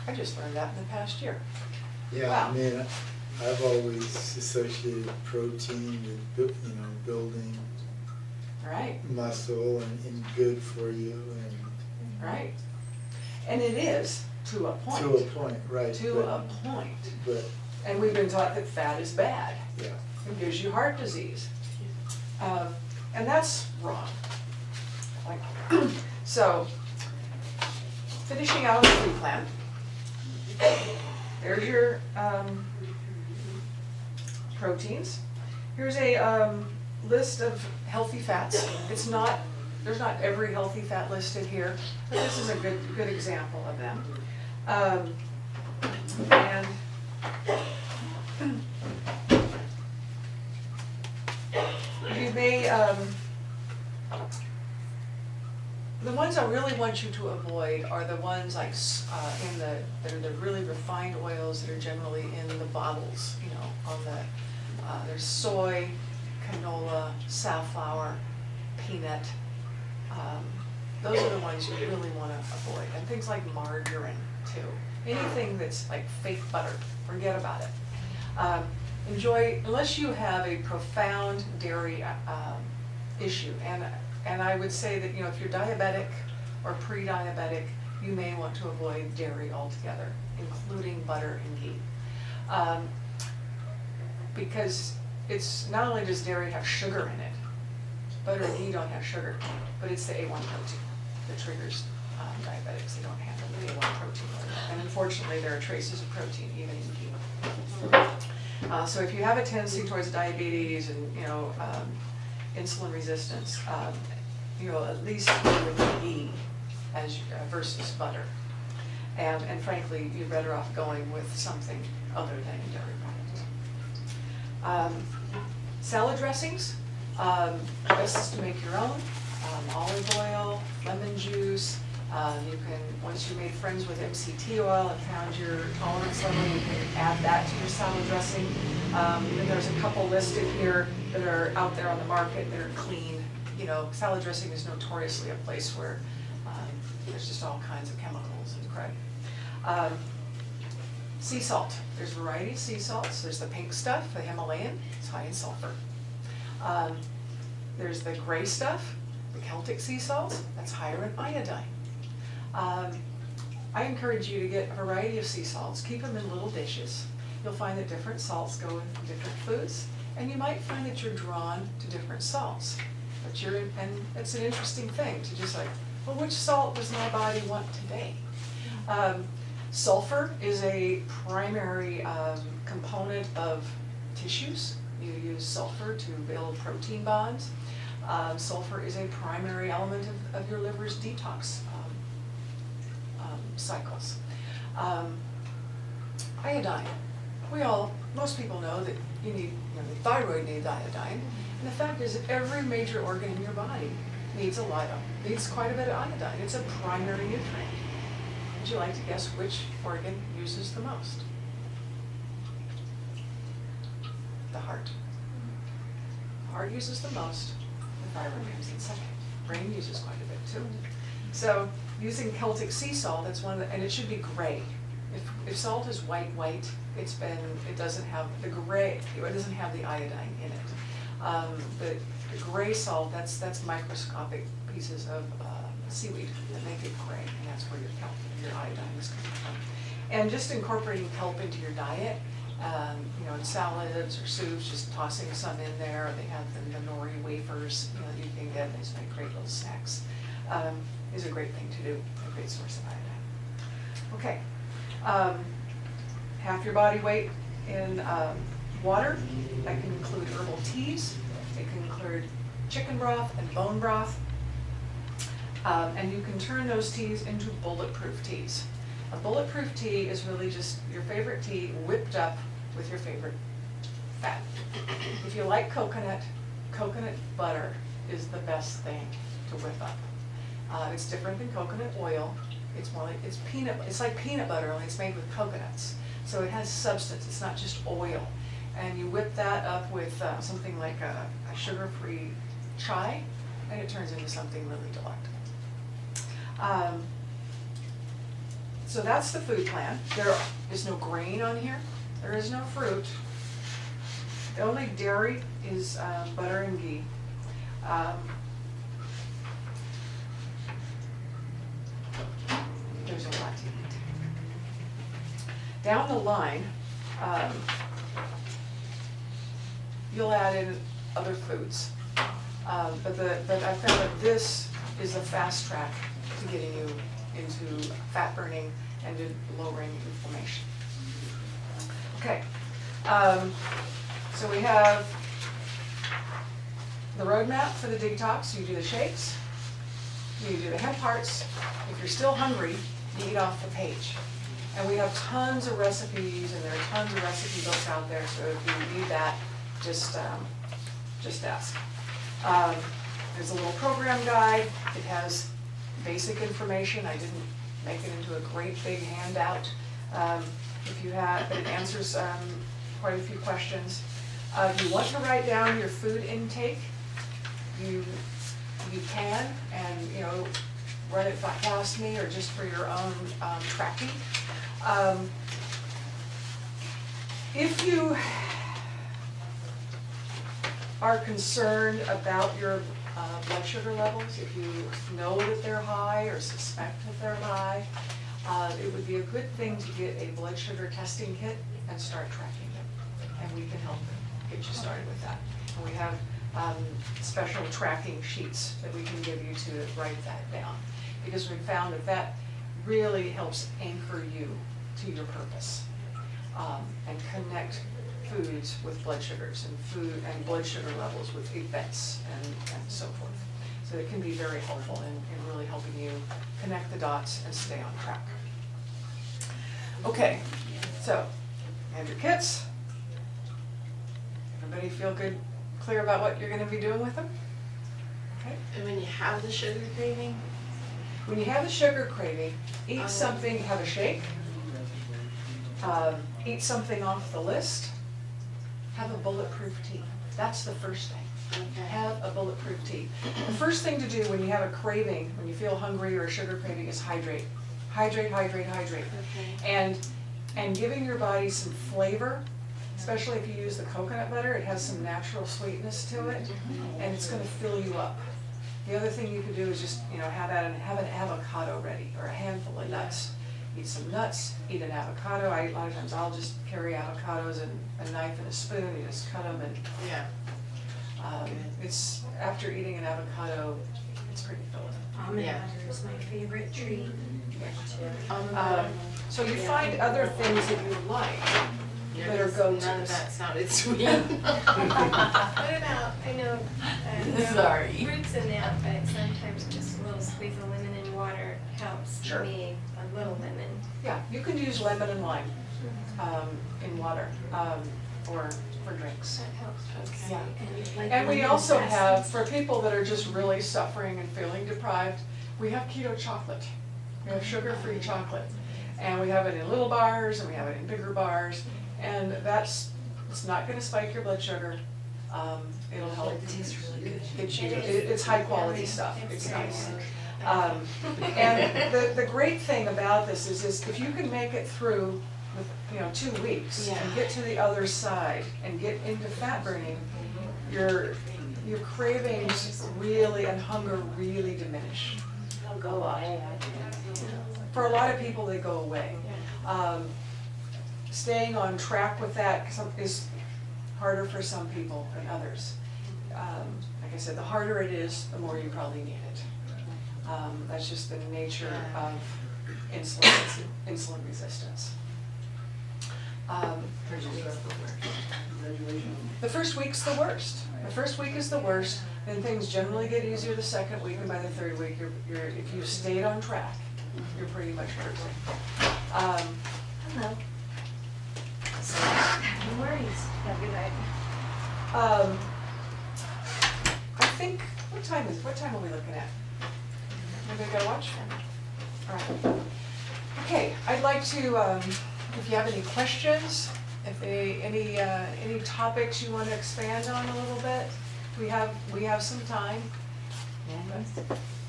I just learned that in the past year. Yeah, Wow. I mean, I've always associated protein with, building Right, muscle and good for you and right. And it is to a point. to a point, right? To a point. But And we've been taught that fat is bad. yeah, It gives you heart disease. And that's wrong. So, finishing out the food plan. There's your proteins. Here's a list of healthy fats. There's not every healthy fat listed here, but this is a good example of them. And you may, the ones I really want you to avoid are the ones like that are the really refined oils that are generally in the bottles, on the, there's soy, canola, safflower, peanut. Those are the ones you really want to avoid. And things like margarine too. Anything that's like fake butter, forget about it. Unless you have a profound dairy issue, and I would say that if you're diabetic or pre-diabetic, you may want to avoid dairy altogether, including butter and ghee, because it's not only does dairy have sugar in it, butter and ghee don't have sugar, but it's the A1 protein that triggers diabetics. They don't handle the A1 protein very well, and unfortunately there are traces of protein even in ghee. So if you have a tendency towards diabetes and insulin resistance, at least go with ghee versus butter, and frankly you're better off going with something other than a dairy product. Salad dressings, best is to make your own. Olive oil, lemon juice. You can, once you made friends with MCT oil and found your tolerance level, you can add that to your salad dressing. And there's a couple listed here that are out there on the market that are clean. Salad dressing is notoriously a place where there's just all kinds of chemicals and crud. Sea salt, there's a variety of sea salts. There's the pink stuff, the Himalayan, it's high in sulfur. There's the gray stuff, the Celtic sea salts, that's higher in iodine. I encourage you to get a variety of sea salts, keep them in little dishes. You'll find that different salts go in different foods, and you might find that you're drawn to different salts. But and it's an interesting thing to just like, well, which salt does my body want today? Sulfur is a primary component of tissues. You use sulfur to build protein bonds. Sulfur is a primary element of your liver's detox cycles. Iodine. Most people know that the thyroid needs iodine. And the fact is that every major organ in your body needs quite a bit of iodine. It's a primary nutrient. Would you like to guess which organ uses the most? The heart. The heart uses the most, the thyroid comes in second. Brain uses quite a bit too. So using Celtic sea salt, that's one of the, and it should be gray. If salt is white, it doesn't have the gray, it doesn't have the iodine in it. The gray salt, that's microscopic pieces of seaweed that make it gray, and that's where your iodine is coming from. And just incorporating kelp into your diet, in salads or soups, just tossing some in there. They have the nori wafers, that you can get. These make great little snacks. Is a great thing to do, a great source of iodine. Okay, half your body weight in water. That can include herbal teas. It can include chicken broth and bone broth. And you can turn those teas into bulletproof teas. A bulletproof tea is really just your favorite tea whipped up with your favorite fat. If you like coconut butter is the best thing to whip up. It's different than coconut oil. It's more like, it's like peanut butter, only it's made with coconuts. So it has substance, it's not just oil. And you whip that up with something like a sugar-free chai, and it turns into something really delectable. So that's the food plan. There is no grain on here. There is no fruit. The only dairy is butter and ghee. There's a lot to eat. Down the line, you'll add in other foods. But I found that this is a fast track to getting you into fat burning and to lowering inflammation. Okay, so we have the roadmap for the detox. You do the shakes, you do the hemp hearts. If you're still hungry, you eat off the page. And we have tons of recipes, and there are tons of recipe books out there, so if you need that, just ask. There's a little program guide. It has basic information. I didn't make it into a great big handout. But it answers quite a few questions. If you want to write down your food intake, you can, and run it past me or just for your own tracking. If you are concerned about your blood sugar levels, if you know that they're high or suspect that they're high, it would be a good thing to get a blood sugar testing kit and start tracking them. And we can help get you started with that. And we have special tracking sheets that we can give you to write that down. Because we found that really helps anchor you to your purpose and connect foods with blood sugars and blood sugar levels with events and so forth. So it can be very helpful in really helping you connect the dots and stay on track. Okay, so you have your kits. Everybody feel good, clear about what you're going to be doing with them? Okay. And when you have the sugar craving? When you have the sugar craving, eat something, have a shake, eat something off the list, have a bulletproof tea. That's the first thing. Okay. Have a bulletproof tea. The first thing to do when you have a craving, when you feel hungry or a sugar craving, is hydrate. Hydrate, hydrate, hydrate. Okay. And and giving your body some flavor, especially if you use the coconut butter. It has some natural sweetness to it, and it's gonna fill you up. The other thing you could do is just, have an avocado ready, or a handful of nuts. Eat some nuts, eat an avocado. A lot of times I'll just carry avocados and a knife and a spoon, you just cut them, and Yeah. it's, after eating an avocado, it's pretty filling. Almond Yeah. butter is my favorite treat. So you find other things that you like that are go-tos. None of that sounded sweet. What about, I know, Sorry. fruits in that, but sometimes just a little squeeze of lemon and water helps Sure. me, a little lemon. Yeah, you can use lemon and lime in water or for drinks. That helps. Okay. Yeah. And we also have, for people that are just really suffering and feeling deprived, we have keto chocolate. We have sugar-free chocolate. And we have it in little bars and we have it in bigger bars. And it's not gonna spike your blood sugar. It'll help It tastes really good. get you, It is. it's high quality Yummy. stuff, it's very nice. good. And the great thing about this is if you can make it through with, 2 weeks and Yeah. get to the other side and get into fat burning, your cravings really and hunger really diminish. They'll go away. For a lot of people, they go away. Staying on track with that is harder for some people than others. Like I said, the harder it is, the more you probably need it. That's just the nature of insulin resistance. The first week's the worst. The first week is the worst, then things generally get easier the second week, and by the third week, if you stayed on track, you're pretty much cruising. Hello. No worries. Have a good night. I think, what time are we looking at? Anybody got a watch? All right. Okay, I'd like to, if you have any questions, any topics you want to expand on a little bit, we have some time.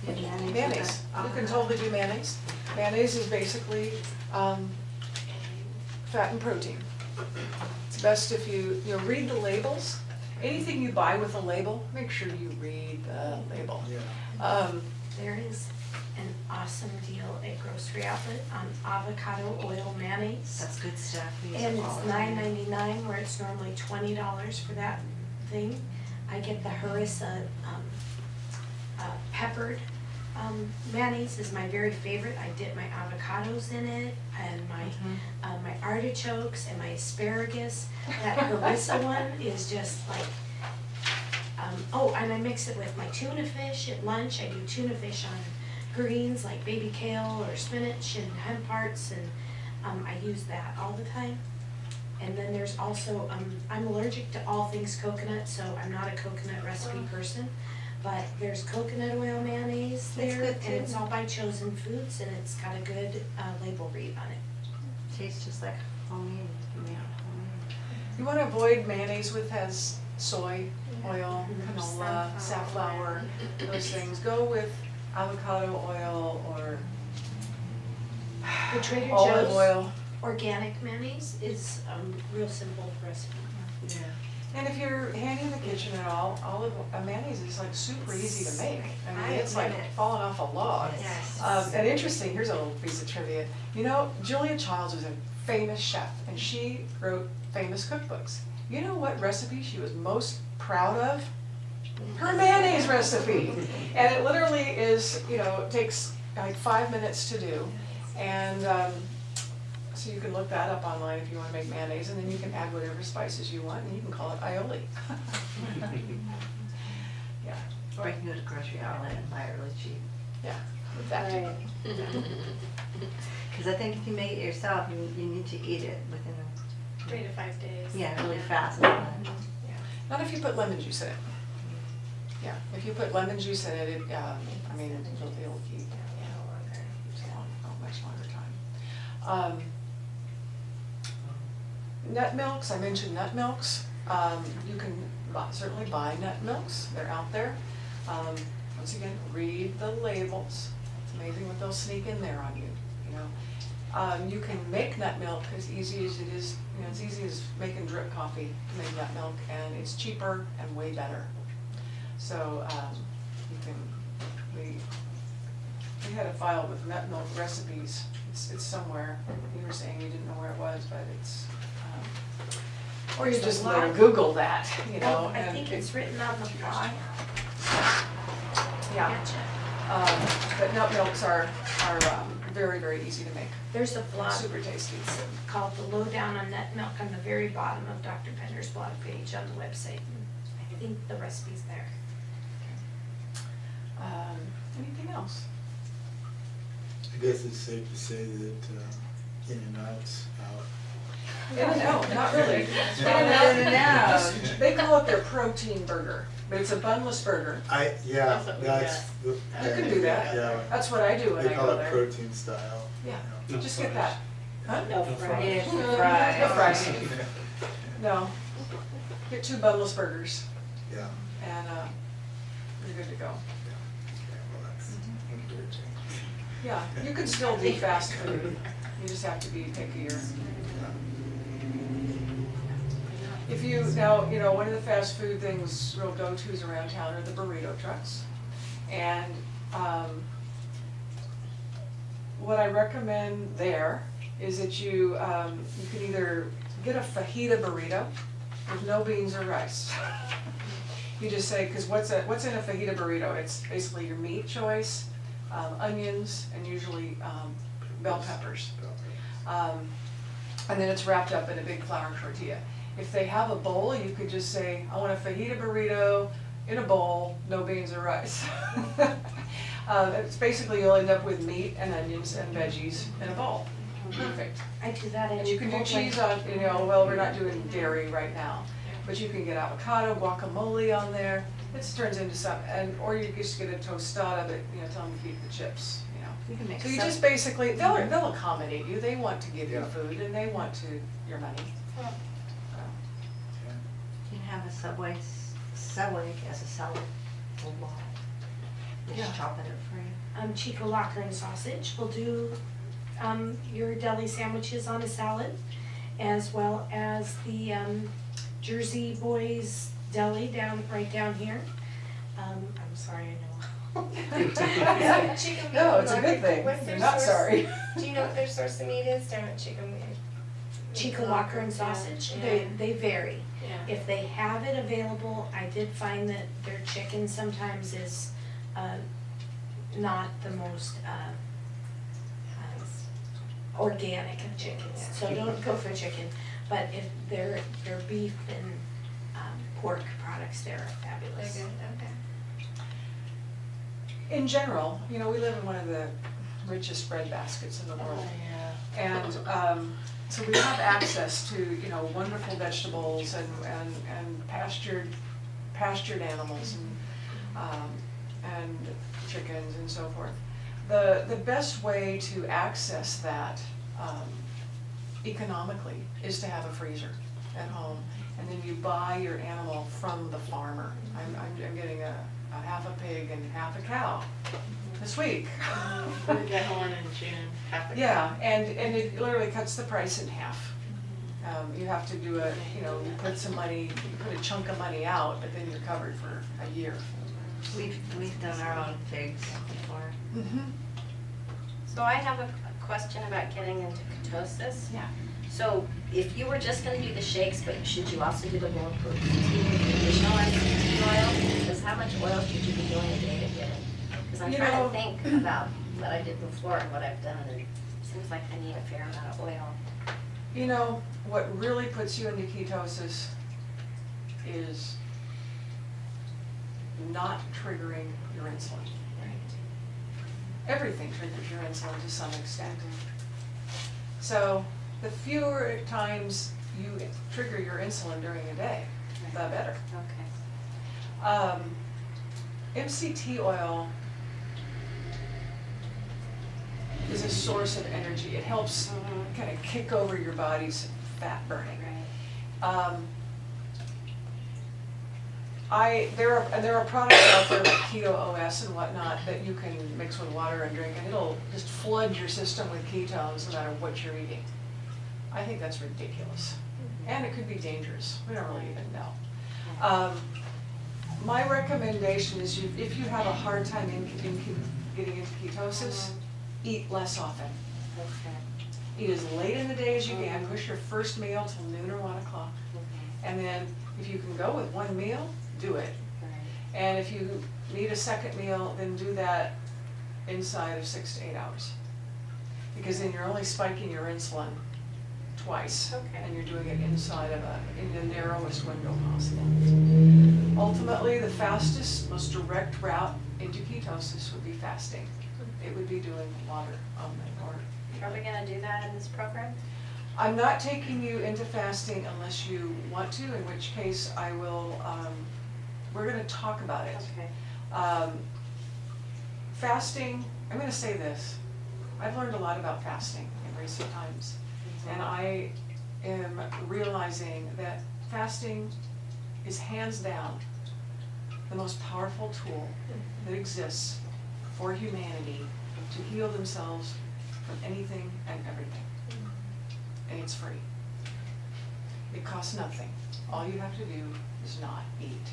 Mayonnaise, you can totally do mayonnaise. Mayonnaise is basically fat and protein. It's best if you read the labels. Anything you buy with a label, make sure you read the label. Yeah. There is an awesome deal at Grocery Outlet on avocado oil mayonnaise. That's good stuff. We use And it all it's the time. $9.99 where it's normally $20 for that thing. I get the harissa peppered mayonnaise is my very favorite. I dip my avocados in it and my artichokes and my asparagus. That harissa one is just like, and I mix it with my tuna fish at lunch. I do tuna fish on greens like baby kale or spinach and hemp hearts, and I use that all the time. And then there's also, I'm allergic to all things coconut, so I'm not a coconut recipe person. But there's coconut oil mayonnaise there, good, and it's too. all by Chosen Foods, and it's got a good label read on it. Tastes just like homemade, made homemade. You want to avoid mayonnaise with has soy oil, canola, Sunflower. safflower, those things. Go with avocado oil or The Trader olive Joe's oil. organic mayonnaise is real simple recipe. Yeah. And if you're handy in the kitchen at all, mayonnaise is like super easy to make. I mean, I it's like admit it. falling off a log. Yes. And interesting, here's a little piece of trivia. Julia Childs was a famous chef, and she wrote famous cookbooks. You know what recipe she was most proud of? Her mayonnaise recipe. And it literally is, takes like 5 minutes to do. And so you can look that up online if you want to make mayonnaise, and then you can add whatever spices you want, and you can call it aioli. Yeah, Or you can go to Grocery Outlet and buy it really cheap. yeah, with that too. Because I think if you make it yourself, you need to eat it within, 3 to 5 days. really fast. Yeah. Not if you put lemon juice in it. Yeah, if you put lemon juice in it, it'll keep, it's a much longer time. Nut milks, I mentioned nut milks. You can certainly buy nut milks, they're out there. Once again, read the labels. It's amazing what they'll sneak in there on you, You can make nut milk as easy as it is, you know, it's easy as making drip coffee to make nut milk, and it's cheaper and way better. So, you can, we had a file with nut milk recipes, it's somewhere. You were saying you didn't know where it was, but it's, or you There's a just lot. Google that, you know. Well, I and think it- it's written on the blog. Yeah. Gotcha. But nut milks are very, very easy to make. There's a blog Super tasty. called The Lowdown on Nut Milk on the very bottom of Dr. Pender's blog page on the website. And I think the recipe's there. Anything else? I guess it's safe to say that In-N-Out's out. No, not really. In-N-Out. They call it their protein burger, but it's a bunless burger. Yeah, That's what we that's. got. You can do that. Yeah, That's what I do when they I call go it there. protein style. Yeah, you know. just get that. Huh? No No fries. fries. No fries. No. Get 2 bunless burgers Yeah. and you're good to go. Okay, well, that's encouraging. Yeah, you can still do fast food. You just have to be pickier. If you, now, you know, one of the fast food things, real go-tos around town are the burrito trucks. And what I recommend there is that you can either get a fajita burrito with no beans or rice. You just say, because what's in a fajita burrito? It's basically your meat choice, onions, and usually bell peppers. And then it's wrapped up in a big flour tortilla. If they have a bowl, you could just say, I want a fajita burrito in a bowl, no beans or rice. It's basically, you'll end up with meat and onions and veggies in a bowl. Perfect. I do that at And you can do Chipotle. cheese on, you know, well, we're not doing dairy right now, but you can get avocado, guacamole on there. It turns into some, or you just get a tostada, but, you know, tell them to keep the chips, you know. You can make So you some- just basically, they'll accommodate you, they want to give you Yeah. food and they want your money. You can have a Subway as a salad, a lot. Yeah. Just chopping it for you. Chico Locker and Sausage will do your deli sandwiches on a salad, as well as the Jersey Boys Deli right down here. I'm sorry, I know. Chicken No, meat it's a good thing, what's you're their not source- sorry. Do you know what their source of meat is down at Chicken Meat? Chico Locker and Sausage, Yeah. they vary. Yeah. If they have it available, I did find that their chicken sometimes is not the most organic of chickens, so don't go for chicken. But if their beef and pork products there are They're fabulous. good, okay. In general, you know, we live in one of the richest bread baskets in the world. And so we have access to, you know, wonderful vegetables and pastured animals and chickens and so forth. The best way to access that economically is to have a freezer at home, and then you buy your animal from the farmer. I'm getting a half a pig and half a cow this week. We get one in June, half a Yeah, and it literally cuts the price in half. You have to do you put a chunk of money out, but then you're covered for a year. We've done our own pigs before. So I have a question about getting into ketosis. Yeah. So if you were just gonna do the shakes, but should you also do the low protein additional MCT oil? Because how much oil should you be doing a day to get it? Because I'm You trying know- to think about what I did before and what I've done, and it seems like I need a fair amount of oil. You know, what really puts you into ketosis is not triggering your insulin. Everything triggers your insulin to some extent. So the fewer times you trigger your insulin during a day, the better. Okay. MCT oil is a source of energy. It helps kind of kick over your body's fat burning. Right. There are products out there like Keto OS and whatnot that you can mix with water and drink, and it'll just flood your system with ketones no matter what you're eating. I think that's ridiculous, and it could be dangerous. We don't really even know. My recommendation is if you have a hard time getting into ketosis, eat less often. Eat as late in the day as you can. Push your first meal till noon or 1 o'clock, and then if you can go with one meal, do it. And if you need a second meal, then do that inside of 6 to 8 hours. Because then you're only spiking your insulin twice. Okay. And you're doing it inside of in the narrowest window possible. Ultimately, the fastest, most direct route into ketosis would be fasting. It would be doing water only, or Are we gonna do that in this program? I'm not taking you into fasting unless you want to, in which case I will, we're gonna talk about it. Okay. Fasting, I'm gonna say this, I've learned a lot about fasting in recent times. And I am realizing that fasting is hands down the most powerful tool that exists for humanity to heal themselves from anything and everything. And it's free. It costs nothing. All you have to do is not eat.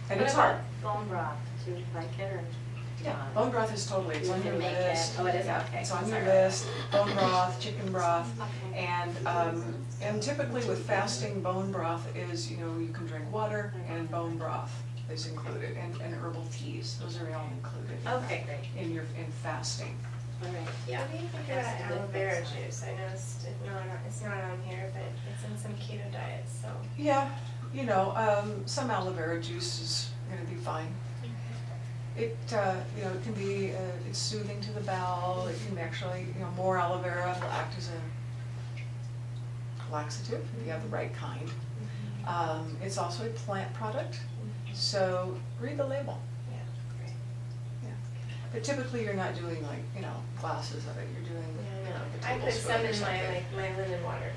And it's hard. Bone broth, do you like it or? Yeah, bone broth is totally, it's You on your can make it. list. Oh, it is? Yeah, Okay. it's on your Sorry. list, bone broth, chicken broth. Okay. And typically with fasting, bone broth is, you can drink water and bone broth is included, and herbal teas, those are all included. Okay, great. In fasting. All right, yeah. What do you think That's about a good aloe vera juice? I noticed it's not on here, but it's in some keto diets, so. Yeah, some aloe vera juice is gonna be fine. It, it can be, it's soothing to the bowel, it can actually, more aloe vera will act as a laxative if you have the right kind. It's also a plant product, so read the label. Yeah, great. Yeah. But typically you're not doing glasses of it, you're doing, a I put tablespoon some or in something. my linen water,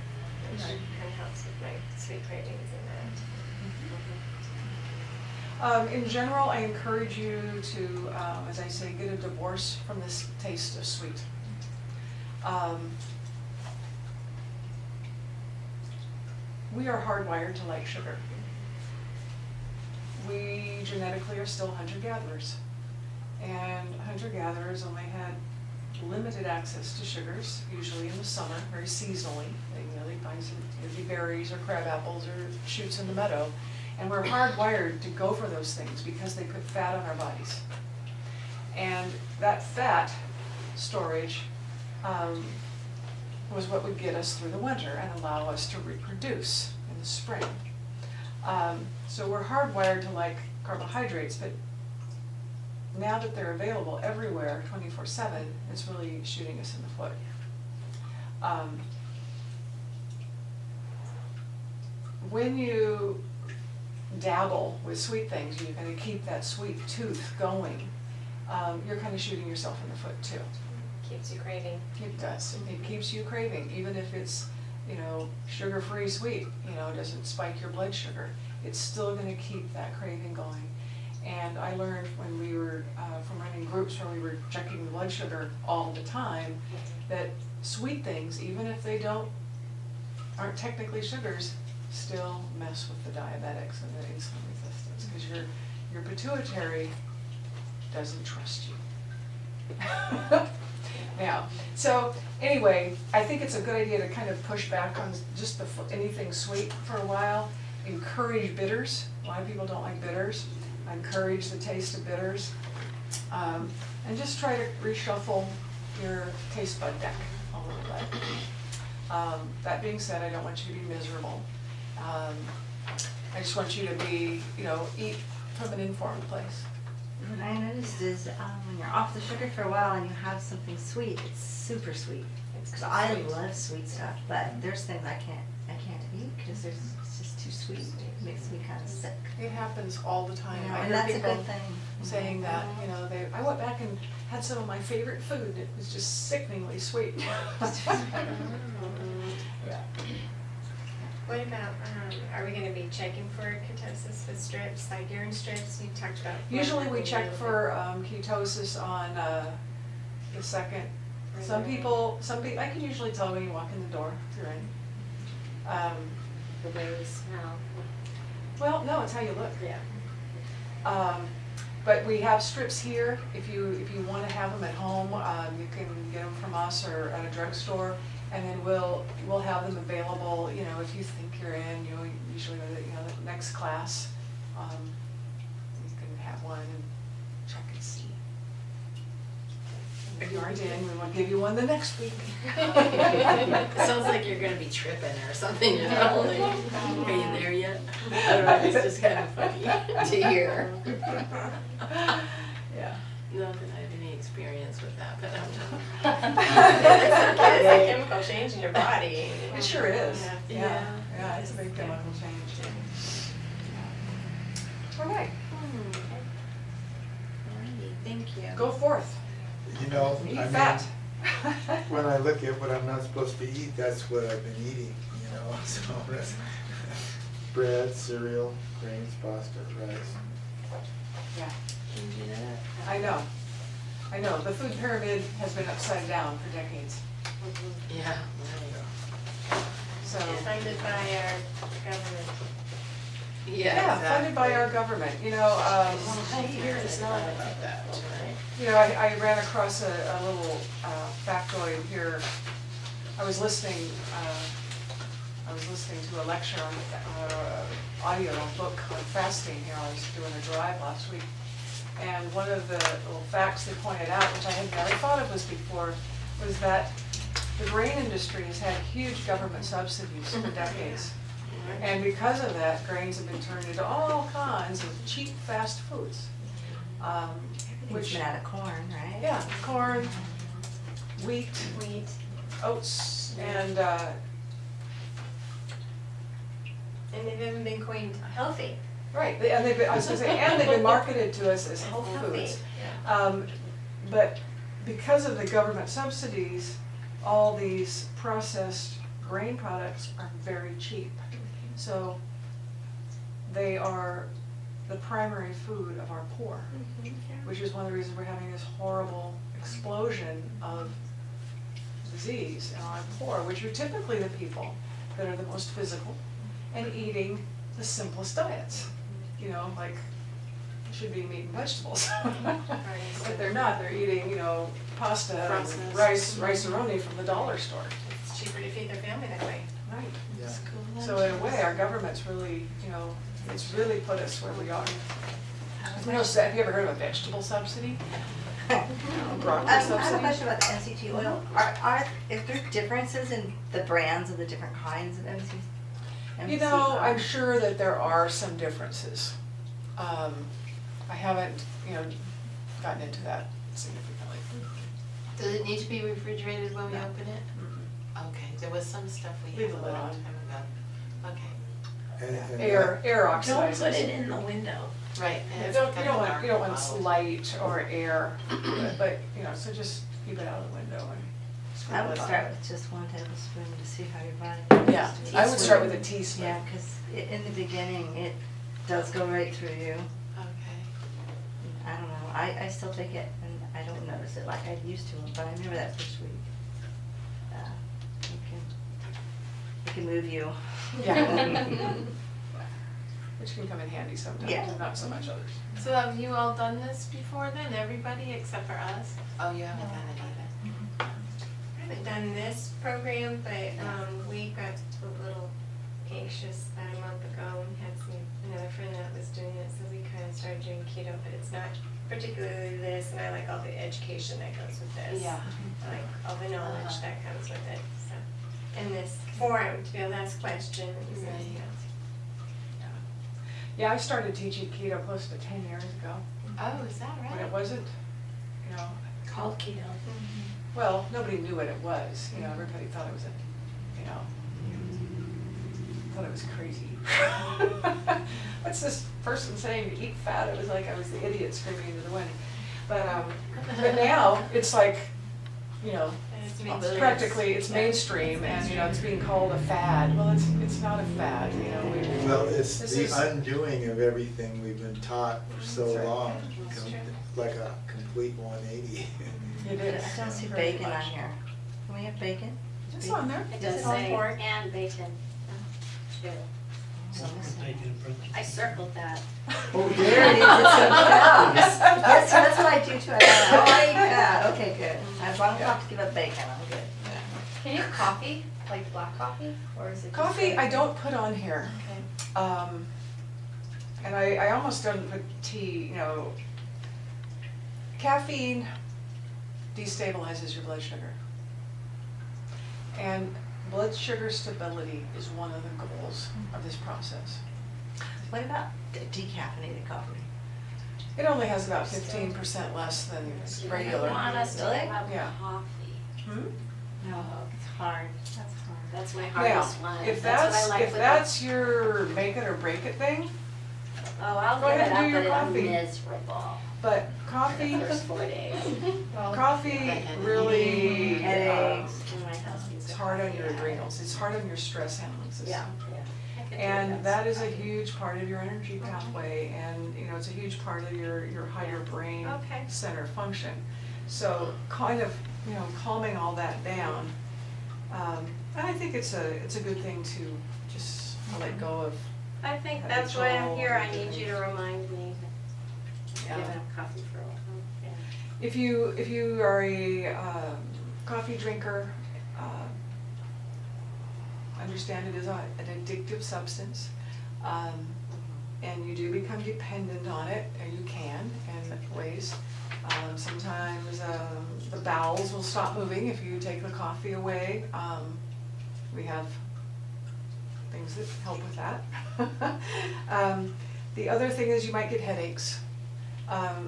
which Right. kind of helps with my sweet cravings and that. In general, I encourage you to, as I say, get a divorce from this taste of sweet. We are hardwired to like sugar. We genetically are still hunter-gatherers. And hunter-gatherers only had limited access to sugars, usually in the summer, very seasonally. They find some maybe berries or crab apples or shoots in the meadow. And we're hardwired to go for those things because they put fat on our bodies. And that fat storage was what would get us through the winter and allow us to reproduce in the spring. So we're hardwired to like carbohydrates, but now that they're available everywhere 24/7, it's really shooting us in the foot. When you dabble with sweet things, you kind of keep that sweet tooth going, you're kind of shooting yourself in the foot too. Keeps you craving. It does. It keeps you craving, even if it's, sugar-free sweet, doesn't spike your blood sugar. It's still gonna keep that craving going. And I learned when we were, from running groups where we were checking the blood sugar all the time, that sweet things, even if they aren't technically sugars, still mess with the diabetics and the insulin resistance, because your pituitary doesn't trust you. Now, so anyway, I think it's a good idea to kind of push back on just anything sweet for a while. Encourage bitters. A lot of people don't like bitters. I encourage the taste of bitters. And just try to reshuffle your taste bud deck a little bit. That being said, I don't want you to be miserable. I just want you to be, eat from an informed place. What I noticed is when you're off the sugar for a while and you have something sweet, it's super sweet. Because I love sweet stuff, but there's things I can't eat because it's just too sweet. It makes me kind of sick. It happens all the time. I And hear that's a people good thing. saying that, I went back and had some of my favorite food, it was just sickeningly sweet. Yeah. What about, are we gonna be checking for ketosis with strips, like urine strips? You talked about. Usually we check for ketosis on the second. Some people, I can usually tell when you walk in the door, if you're in. The way we smell. Well, no, it's how you look. Yeah. But we have strips here. If you want to have them at home, you can get them from us or at a drugstore, and then we'll have them available. You know, if you think you're in, you know, usually the the next class, you can have one and check and see. If you aren't in, we will give you one the next week. Sounds like you're gonna be tripping or something, you know, like, are you there yet? I don't know, it's just kind of funny to hear. Yeah. Not that I have any experience with that, but It's a chemical change in your body. It sure is. Yeah. Yeah, it's a big chemical change. All right, Alrighty, thank you. go forth. You know, Eat I mean, fat. when I look at what I'm not supposed to eat, that's what I've been eating, so that's bread, cereal, grains, pasta, rice. Yeah, Can you do that? I know. The food pyramid has been upside down for decades. Yeah, right. So, Funded by our government. yeah, funded by our government. Here is not about that, right? I ran across a little factoid here. I was listening to a lecture on audio book on fasting here. I was doing a drive last week. And one of the little facts they pointed out, which I had never thought of this before, was that the grain industry has had huge government subsidies for decades. And because of that, grains have been turned into all kinds of cheap fast foods. Which made out of corn, right? Yeah, corn, wheat, oats, and And they've even been coined healthy. right, and they've been, I was gonna say, and they've been marketed to us as health foods. But because of the government subsidies, all these processed grain products are very cheap. So they are the primary food of our poor, which is one of the reasons we're having this horrible explosion of disease in our poor, which are typically the people that are the most physical and eating the simplest diets. Like, it should be meat and vegetables. But they're not, they're eating, pasta and Processed. rice-a-roni from the dollar store. It's cheaper to feed their family that way. Right. Yeah. So in a way, our government's really, it's really put us where we are. Have you ever heard of a vegetable subsidy? Broccoli I have a subsidy? question about the MCT oil. Is there differences in the brands of the different kinds of MCT? I'm sure that there are some differences. I haven't, gotten into that significantly. Does it need to be refrigerated when we No. open it? Mm-mm. Okay, there was some stuff we Leave had a the lid long on. time ago. Okay, And Air Don't oxidizes. put it in the window. right. You it's don't, kind you of don't dark want bottle. light or air, but, so just keep it out of the window and screw I the would lid on. start with just 1 tablespoon to see how your body. Yeah, reacts to I it. would start with a teaspoon. Yeah, because in the beginning, it does go right through you. Okay. I don't know, I still take it and I don't notice it like I used to, but I remember that first week. It can move you. Yeah. Which can come in handy sometimes, Yeah. and not so much others. So have you all done this before then, everybody except for us? Oh, you haven't done it either? I haven't done this program, but we got a little anxious about a month ago. We had another friend that was doing it, so we kind of started doing keto, but it's not particularly this, and I like all the education that goes with this. Yeah. I like all the knowledge that comes with it, so. And this forum to be able to ask questions and Right. stuff. Yeah, I started teaching keto close to 10 years ago, Oh, is that when it right? wasn't, Called keto. well, nobody knew what it was, everybody thought it was thought it was crazy. What's this person saying to eat fat? It was like I was the idiot screaming into the wind. But now, it's like, It's It's practically, it's mainstream, and, you know, it's being called a fad. Well, it's not a fad, you know, we. Well, it's This the is- undoing of everything we've been taught for so That's right. long, That's true. like a complete 180. It is. I don't see very bacon on much. here. Can we have bacon? It's on there. It does It's on say, board. and bacon. Too. I circled that. Oh, there it is, it's in pounds. Yes, that's what I do too, I thought, oh, I eat that, okay, good. As long as I don't have to give up bacon, I'm good. Can you have coffee, like black coffee, or is it just Coffee, like- I don't put on here. Okay. And I almost don't put tea, you know. Caffeine destabilizes your blood sugar. And blood sugar stability is one of the goals of this process. What about decaffeinated coffee? It only has about 15% less than regular. You want us to Really? have Yeah. coffee. Hmm? No, it's hard, that's hard. That's my Now, hardest one. if That's what I that's, like if with that's your make it or break it thing, Oh, I'll go give ahead it and do up, your but I'm coffee. miserable but coffee, the first 4 days. coffee really, Headaches. My husband's it's hard on coffee your addict. adrenals, it's hard on your stress handling system. Yeah, yeah. I could do And that is a huge part of your energy pathway, and, you know, it's a huge part of your higher brain Okay. center function. So kind of, you know, calming all that down, and I think it's a good thing to just let go of. I think that's why I'm here, I need you to remind me. Give it up coffee for a while. Yeah. If you are a coffee drinker, understand it is an addictive substance, and you do become dependent on it, and you can in ways. Sometimes the bowels will stop moving if you take the coffee away. We have things that help with that. The other thing is you might get headaches.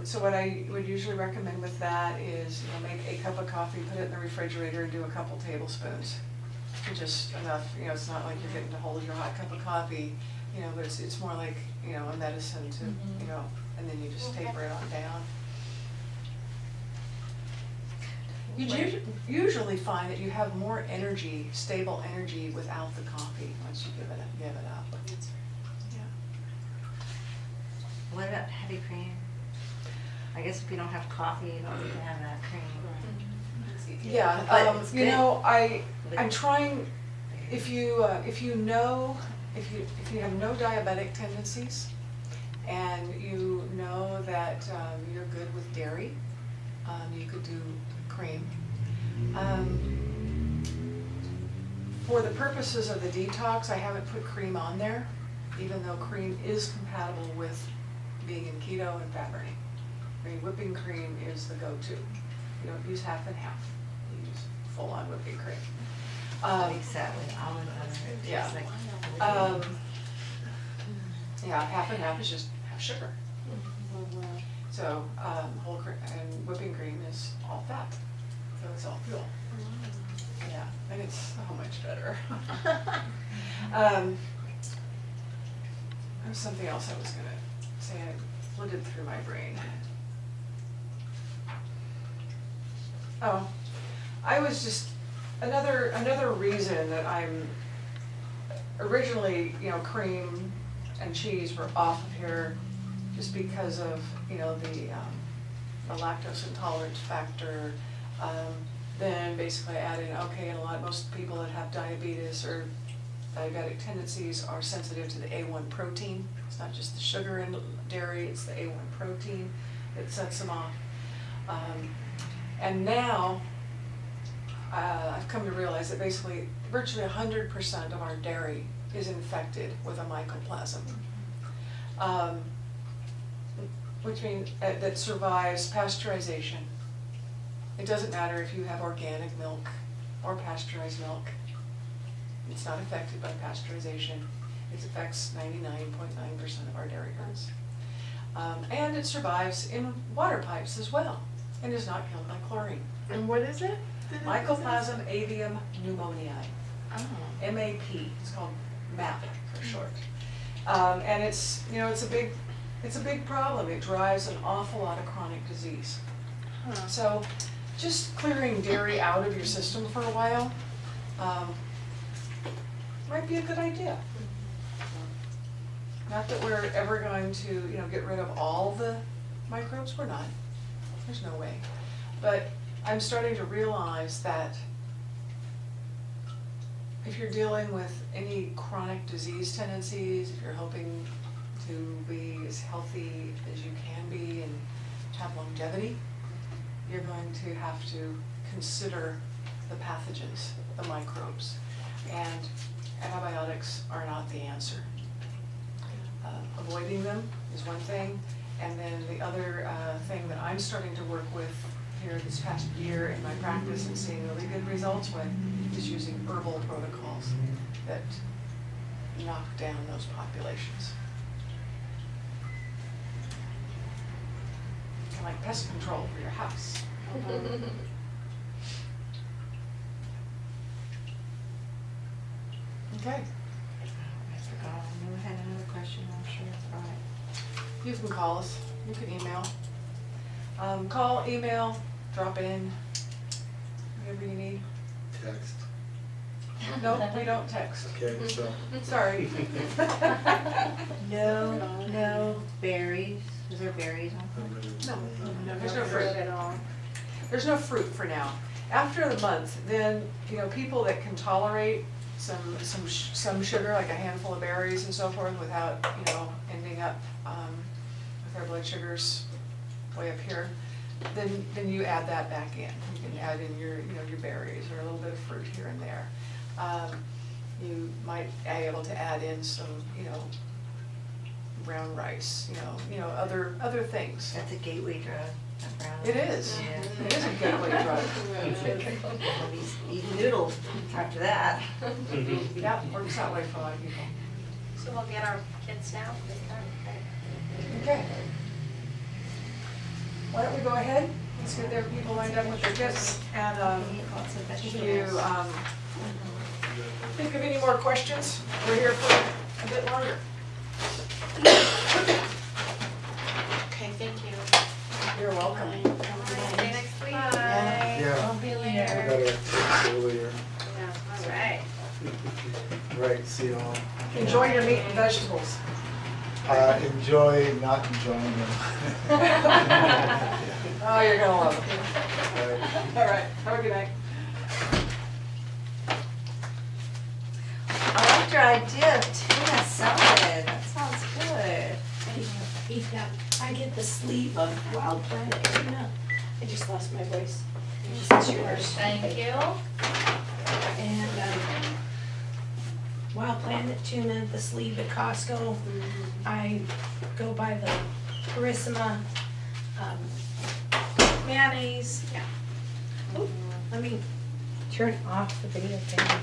So what I would usually recommend with that is, you know, make a cup of coffee, put it in the refrigerator, and do a couple tablespoons. Just enough, you know, it's not like you're getting to hold your hot cup of coffee, you know, but it's more like, you know, a medicine to, you know, and then you just taper it on down. You usually find that you have more energy, stable energy without the coffee once you give it up. Yeah. What about heavy cream? I guess if you don't have coffee, you don't even have that cream. Yeah, But it's you good. know, I'm trying, if you have no diabetic tendencies, and you know that you're good with dairy, you could do cream. For the purposes of the detox, I haven't put cream on there, even though cream is compatible with being in keto and fat burning. I mean, whipping cream is the go-to. You don't use half and half, you use full-on whipping cream. Mix that with almond butter, it yeah. tastes like. Yeah, half and half is just half sugar. So, whole cream and whipping cream is all fat, so it's all fuel. Yeah, and it's so much better. There was something else I was gonna say, I flitted through my brain. Oh, I was just, another reason that I'm, originally, you know, cream and cheese were off of here just because of, you know, the lactose intolerance factor. Then basically adding, okay, and most people that have diabetes or diabetic tendencies are sensitive to the A1 protein. It's not just the sugar in dairy, it's the A1 protein that sets them off. And now, I've come to realize that basically virtually 100% of our dairy is infected with a mycoplasm. Which means that survives pasteurization. It doesn't matter if you have organic milk or pasteurized milk. It's not affected by pasteurization. It affects 99.9% of our dairy herds. And it survives in water pipes as well, and is not killed by chlorine. And what is it? Mycoplasma avium pneumoniae, Oh. MAP, it's called MAP for short. And it's, you know, it's a big problem. It drives an awful lot of chronic disease. Huh. So just clearing dairy out of your system for a while might be a good idea. Not that we're ever going to, you know, get rid of all the microbes, we're not. There's no way. But I'm starting to realize that if you're dealing with any chronic disease tendencies, if you're hoping to be as healthy as you can be and have longevity, you're going to have to consider the pathogens, the microbes. And antibiotics are not the answer. Avoiding them is one thing, and then the other thing that I'm starting to work with here this past year in my practice and seeing really good results with is using herbal protocols that knock down those populations. Kind of like pest control for your house. Okay, I forgot, I knew I had another question, I'm sure I forgot it. you can call us, you can email. Call, email, drop in, whatever you need. Text, No, we don't text, okay, so, sorry. No berries, is there berries on? No, there's no fruit at all. There's no fruit for now. After the month, then, you know, people that can tolerate some sugar, like a handful of berries and so forth, without, you know, ending up with our blood sugars way up here, then you add that back in. You can add in your, you know, your berries or a little bit of fruit here and there. You might be able to add in some, you know, brown rice, you know, other things. That's a gateway drug, that brown. It is. Yeah. It is a gateway drug. I'll be eating noodles after that. Yeah, works that way for a lot of people. So we'll get our kids now to start, right? Okay. Why don't we go ahead? Let's get their people lined up with their kits, and Eat lots of if you vegetables. think of any more questions, we're here for a bit longer. Okay, thank you. You're welcome. See you next week. yeah, I'll be I later. got a text earlier. All right. Right, see you all. Enjoy your meat and vegetables. Enjoy not enjoying them. Oh, you're gonna love it. Right. All right, have a good night. I liked your idea of tuna salad, that sounds good. Eat that. I get the sleeve of Wild Planet tuna. I just lost my voice. This is yours. Thank you. And Wild Planet tuna, the sleeve at Costco. I go by the Carissima mayonnaise. Yeah. Ooh, let me turn off the video camera.